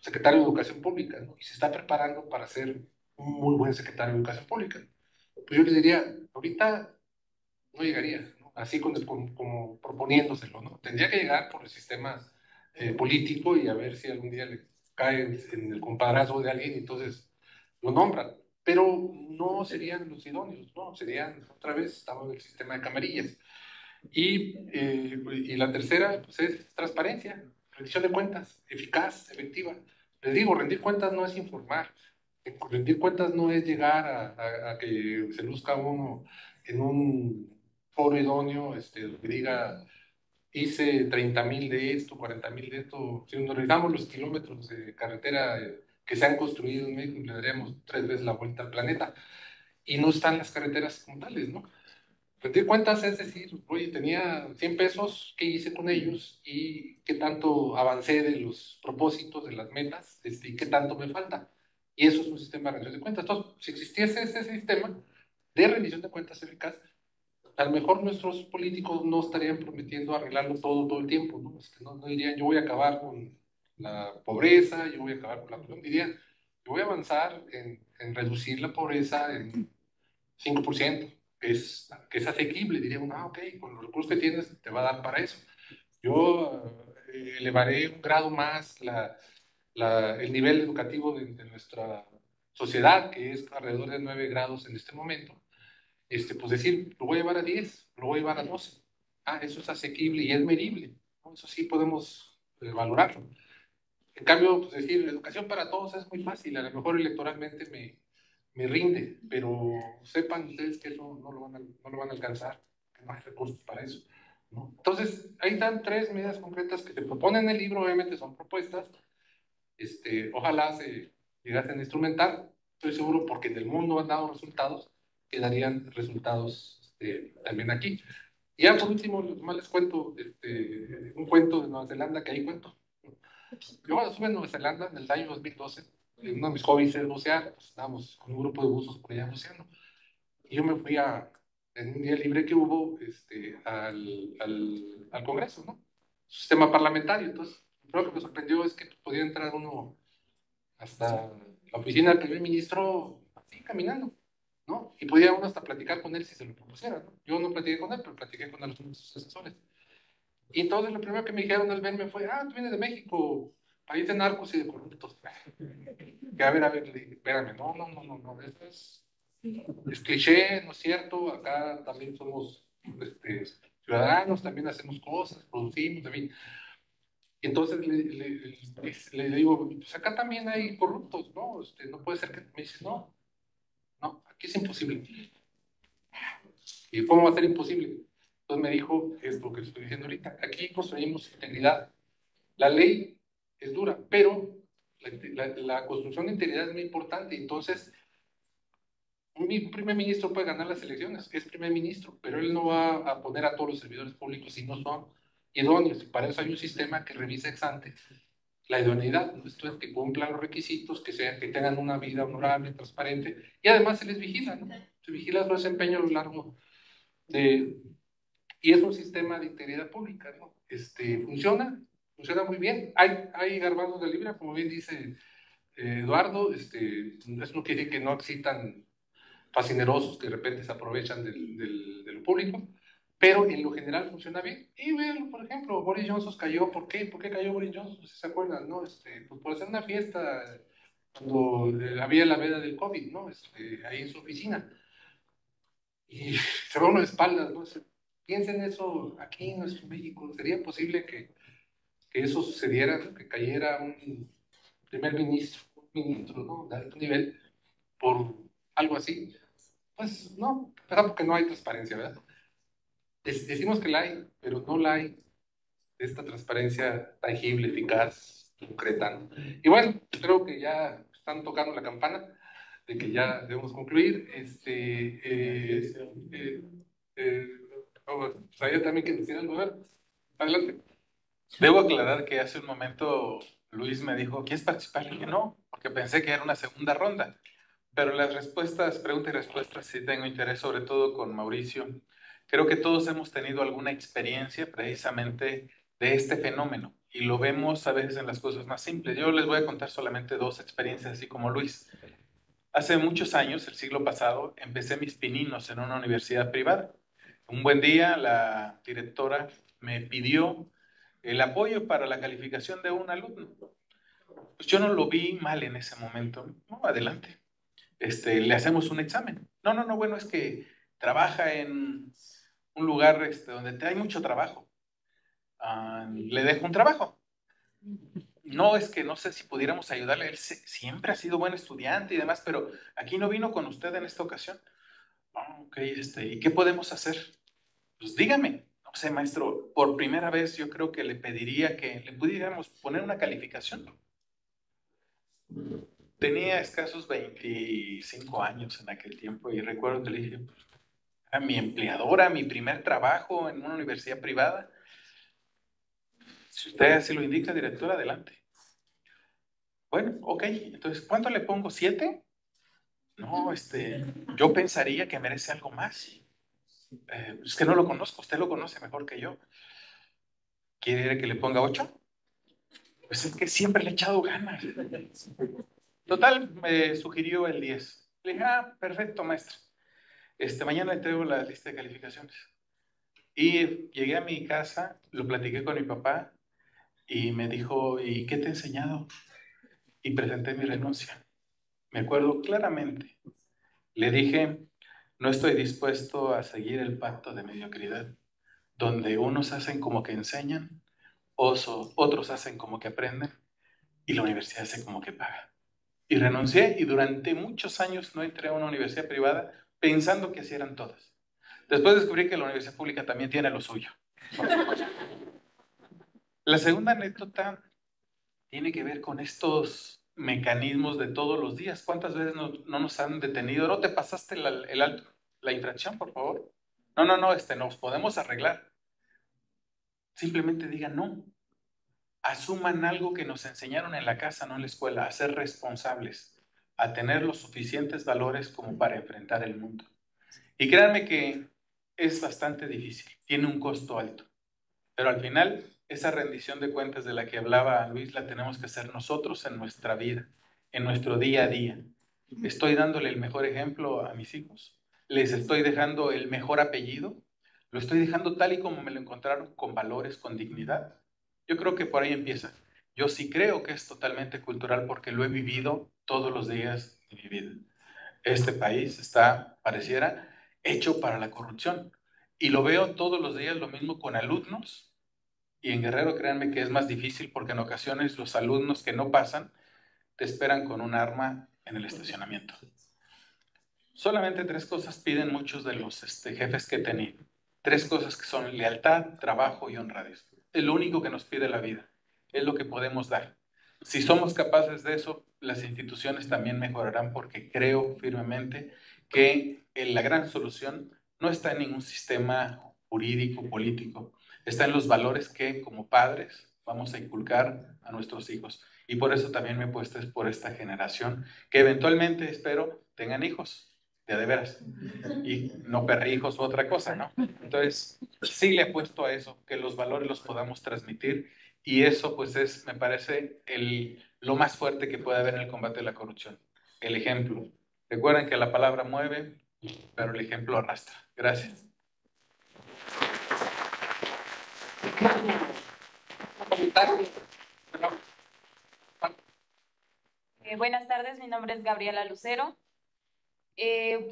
secretario de Educación Pública, ¿no? Y se está preparando para ser un muy buen secretario de Educación Pública. Pues yo les diría, ahorita no llegaría, ¿no? Así como proponiéndoselo, ¿no? Tendría que llegar por el sistema político y a ver si algún día le cae en el compadrazgo de alguien y entonces lo nombran. Pero no serían los idóneos, ¿no? Serían, otra vez, estamos en el sistema de camarillas. Y la tercera, pues, es transparencia, rendición de cuentas, eficaz, efectiva. Les digo, rendir cuentas no es informar. Rendir cuentas no es llegar a que se luzca uno en un foro idóneo, que diga, hice 30,000 de esto, 40,000 de esto. Si nos revisamos los kilómetros de carretera que se han construido en México, le daríamos 3 veces la vuelta al planeta. Y no están las carreteras como tales, ¿no? Rendir cuentas es decir, oye, tenía 100 pesos, ¿qué hice con ellos? ¿Y qué tanto avancé de los propósitos, de las metas? ¿Y qué tanto me falta? Y eso es un sistema de rendición de cuentas. Entonces, si existiese ese sistema de rendición de cuentas eficaz, a lo mejor nuestros políticos no estarían prometiendo arreglarlo todo el tiempo, ¿no? No dirían, yo voy a acabar con la pobreza, yo voy a acabar con la corrupción. Dirían, yo voy a avanzar en reducir la pobreza en 5%, que es asequible. Diría uno, ok, con los recursos que tienes te va a dar para eso. Yo elevaré un grado más el nivel educativo de nuestra sociedad, que es alrededor de 9 grados en este momento. Pues decir, lo voy a llevar a 10, lo voy a llevar a 12. Eso es asequible y es medible, ¿no? Eso sí podemos valorarlo. En cambio, pues decir, educación para todos es muy fácil, a lo mejor electoralmente me rinde, pero sepan ustedes que eso no lo van a alcanzar, que no hay recursos para eso, ¿no? Entonces, ahí están 3 medidas concretas que se proponen en el libro, obviamente son propuestas, ojalá se llegasen a instrumentar, estoy seguro porque en el mundo han dado resultados, que darían resultados también aquí. Y ya por último, más les cuento un cuento de Nueva Zelanda que ahí cuento. Yo cuando estuve en Nueva Zelanda en el año 2012, uno de mis hobbies es bucear, pues estábamos con un grupo de buzos por allá buceando. Y yo me fui en un día libre que hubo al Congreso, ¿no? Sistema parlamentario. Entonces, lo que me sorprendió es que podía entrar uno hasta la oficina del primer ministro así caminando, ¿no? Y podía uno hasta platicar con él si se lo propusiera, ¿no? Yo no platiqué con él, pero platiqué con algunos asesores. Y entonces lo primero que me dijeron al verme fue, tú vienes de México, país de narcos y de corruptos. Que a ver, espérame, no, eso es cliché, no es cierto, acá también somos ciudadanos, también hacemos cosas, producimos, en fin. Y entonces le digo, pues acá también hay corruptos, ¿no? No puede ser que me dice, no, aquí es imposible. ¿Y cómo va a ser imposible? Entonces me dijo, es lo que estoy diciendo ahorita, aquí construimos integridad. La ley es dura, pero la construcción de integridad es muy importante. Entonces, un primer ministro puede ganar las elecciones, es primer ministro, pero él no va a poner a todos los servidores públicos si no son idóneos. Y para eso hay un sistema que revisa ex ante la idoneidad. Esto es que cumplan los requisitos, que tengan una vida honorable, transparente, y además se les vigila, ¿no? Se vigila su desempeño a lo largo y es un sistema de integridad pública, ¿no? Funciona muy bien. Hay garbanzos de libra, como bien dice Eduardo, eso no quiere decir que no existan fascinerosos que de repente se aprovechan de lo público, pero en lo general funciona bien. Y vean, por ejemplo, Boris Johnson cayó. ¿Por qué? ¿Por qué cayó Boris Johnson? Si se acuerdan, ¿no? Pues por hacer una fiesta cuando había la veda del COVID, ¿no? Ahí en su oficina. Y se va uno de espaldas, ¿no? Piensen eso aquí en nuestro México. ¿Sería posible que eso sucediera, ¿no? Que cayera un primer ministro, un ministro, ¿no? De alto nivel por algo así? Pues no, porque no hay transparencia, ¿verdad? Decimos que la hay, pero no la hay esta transparencia tangible, eficaz, concreta, ¿no? Y bueno, creo que ya están tocando la campana. de que ya debemos concluir. Sabía también que decía algo, ¿verdad? Adelante. Debo aclarar que hace un momento Luis me dijo, ¿quieres participar? Le dije, no, porque pensé que era una segunda ronda. Pero las respuestas, preguntas y respuestas, sí tengo interés, sobre todo con Mauricio. Creo que todos hemos tenido alguna experiencia precisamente de este fenómeno y lo vemos a veces en las cosas más simples. Yo les voy a contar solamente 2 experiencias, así como Luis. Hace muchos años, el siglo pasado, empecé mis pininos en una universidad privada. Un buen día, la directora me pidió el apoyo para la calificación de un alumno. Pues yo no lo vi mal en ese momento. No, adelante. Le hacemos un examen. No, bueno, es que trabaja en un lugar donde hay mucho trabajo. Le dejo un trabajo. No, es que no sé si pudiéramos ayudarle. Él siempre ha sido buen estudiante y demás, pero aquí no vino con usted en esta ocasión. Ok, ¿y qué podemos hacer? Pues dígame. No sé, maestro, por primera vez yo creo que le pediría que le pudiéramos poner una calificación. Tenía escasos 25 años en aquel tiempo y recuerdo que le dije, pues, era mi empleadora, mi primer trabajo en una universidad privada. Si usted así lo indica, directora, adelante. Bueno, ok, entonces, ¿cuánto le pongo? ¿7? No, yo pensaría que merece algo más. Es que no lo conozco, usted lo conoce mejor que yo. ¿Quiere que le ponga 8? Pues es que siempre le he echado ganas. Total, me sugirió el 10. Le dije, perfecto, maestro. Mañana le traigo la lista de calificaciones. Y llegué a mi casa, lo platiqué con mi papá y me dijo, ¿y qué te he enseñado? Y presenté mi renuncia. Me acuerdo claramente. Le dije, no estoy dispuesto a seguir el pacto de mediocridad, donde unos hacen como que enseñan, otros hacen como que aprenden y la universidad hace como que paga. Y renuncié y durante muchos años no entré a una universidad privada pensando que así eran todas. Después descubrí que la universidad pública también tiene lo suyo. La segunda anécdota tiene que ver con estos mecanismos de todos los días. ¿Cuántas veces no nos han detenido? ¿No te pasaste el alto, la infracción, por favor? No, nos podemos arreglar. Simplemente digan no. Asuman algo que nos enseñaron en la casa, no en la escuela, a ser responsables, a tener los suficientes valores como para enfrentar el mundo. Y créanme que es bastante difícil, tiene un costo alto, pero al final esa rendición de cuentas de la que hablaba Luis la tenemos que hacer nosotros en nuestra vida, en nuestro día a día. Estoy dándole el mejor ejemplo a mis hijos, les estoy dejando el mejor apellido, lo estoy dejando tal y como me lo encontraron, con valores, con dignidad. Yo creo que por ahí empieza. Yo sí creo que es totalmente cultural porque lo he vivido todos los días de mi vida. Este país está, pareciera, hecho para la corrupción. Y lo veo todos los días, lo mismo con alumnos. Y en Guerrero, créanme que es más difícil porque en ocasiones los alumnos que no pasan te esperan con un arma en el estacionamiento. Solamente 3 cosas piden muchos de los jefes que he tenido. 3 cosas que son lealtad, trabajo y honradez. Es lo único que nos pide la vida. Es lo que podemos dar. Si somos capaces de eso, las instituciones también mejorarán porque creo firmemente que la gran solución no está en ningún sistema jurídico, político. Está en los valores que como padres vamos a inculcar a nuestros hijos. Y por eso también me he puesto por esta generación que eventualmente espero tengan hijos. De veras, y no perrijos u otra cosa, ¿no? Entonces, sí le apuesto a eso, que los valores los podamos transmitir, y eso pues me parece lo más fuerte que puede haber en el combate a la corrupción, el ejemplo. Recuerden que la palabra mueve, pero el ejemplo arrastra. Gracias. Buenas tardes, mi nombre es Gabriela Lucero.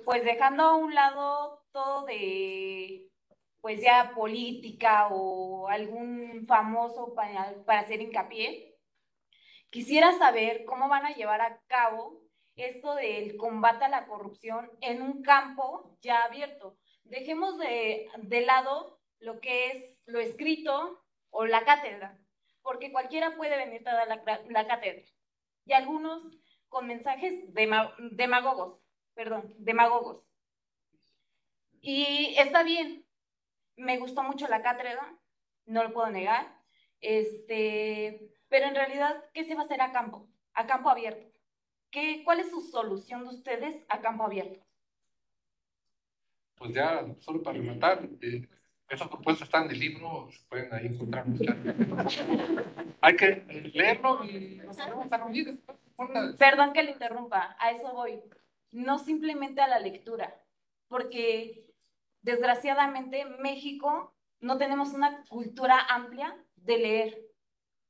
Pues dejando a un lado todo de, pues ya política o algún famoso para hacer hincapié, quisiera saber cómo van a llevar a cabo esto del combate a la corrupción en un campo ya abierto. Dejemos de lado lo que es lo escrito o la cátedra, porque cualquiera puede venir a dar la cátedra. Y algunos con mensajes demagogos. Y está bien, me gustó mucho la cátedra, no lo puedo negar, pero en realidad, ¿qué se va a hacer a campo abierto? ¿Cuál es su solución de ustedes a campo abierto? Pues ya, solo para rematar, esas propuestas están en el libro, se pueden ahí encontrar muchas. Hay que leerlo y nos vamos a reunir. Perdón que le interrumpa, a eso voy. No simplemente a la lectura, porque desgraciadamente en México no tenemos una cultura amplia de leer,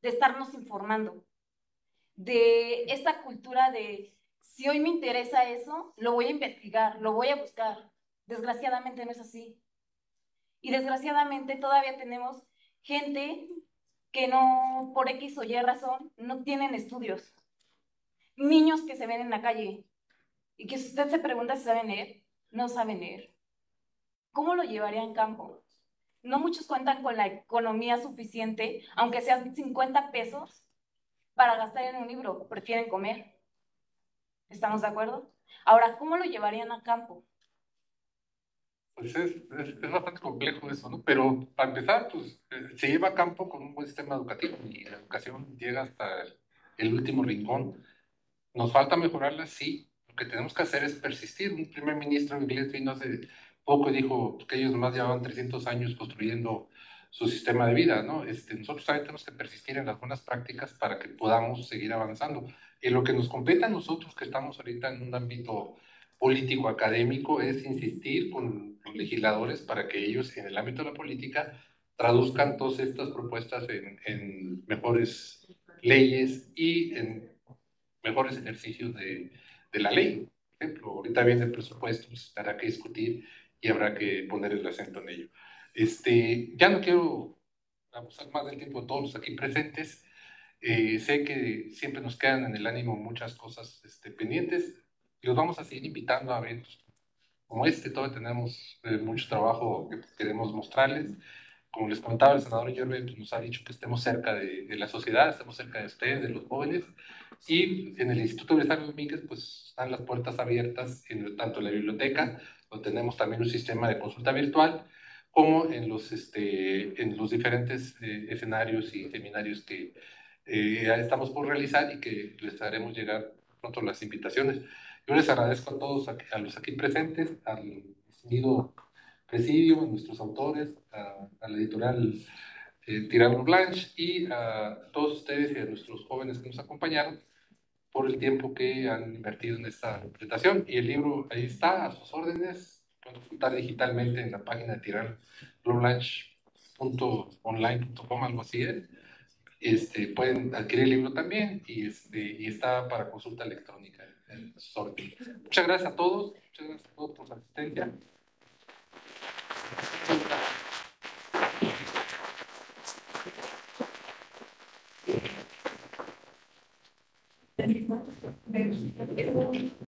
de estarnos informando, de esta cultura de si hoy me interesa eso, lo voy a investigar, lo voy a buscar. Desgraciadamente no es así. Y desgraciadamente todavía tenemos gente que no, por X o Y razón, no tienen estudios. Niños que se ven en la calle y que si usted se pregunta si saben leer, no saben leer. ¿Cómo lo llevaría en campo? No muchos cuentan con la economía suficiente, aunque sean 50 pesos, para gastar en un libro, prefieren comer. ¿Estamos de acuerdo? Ahora, ¿cómo lo llevarían a campo? Pues es bastante complejo eso, ¿no? Pero para empezar, pues se lleva a campo con un buen sistema educativo y la educación llega hasta el último rincón. ¿Nos falta mejorarla? Sí. Lo que tenemos que hacer es persistir. Un primer ministro inglés vino hace poco y dijo que ellos más llevaban 300 años construyendo su sistema de vida, ¿no? Nosotros también tenemos que persistir en las buenas prácticas para que podamos seguir avanzando. Y lo que nos compete a nosotros que estamos ahorita en un ámbito político académico es insistir con los legisladores para que ellos en el ámbito de la política traduzcan todas estas propuestas en mejores leyes y en mejores ejercicios de la ley. Por ejemplo, ahorita viene el presupuesto, pues habrá que discutir y habrá que poner el acento en ello. Ya no quiero abusar más del tiempo de todos los aquí presentes. Sé que siempre nos quedan en el ánimo muchas cosas pendientes y los vamos a seguir invitando a eventos como todavía tenemos mucho trabajo que queremos mostrarles. Como les comentaba, el senador Yerbe nos ha dicho que estemos cerca de la sociedad, estemos cerca de ustedes, de los jóvenes, y en el Instituto Belisario Domínguez pues están las puertas abiertas, tanto en la biblioteca, donde tenemos también un sistema de consulta virtual, como en los diferentes escenarios y seminarios que estamos por realizar y que les haremos llegar pronto las invitaciones. Yo les agradezco a todos, a los aquí presentes, al distinguido presidio, a nuestros autores, a la editorial Tirano Blanche y a todos ustedes y a nuestros jóvenes que nos acompañaron por el tiempo que han invertido en esta presentación. Y el libro ahí está, a sus órdenes, pueden consultar digitalmente en la página de tiranoblanche.online.com, algo así es. Pueden adquirir el libro también y está para consulta electrónica. Muchas gracias a todos, muchas gracias a todos por su asistencia.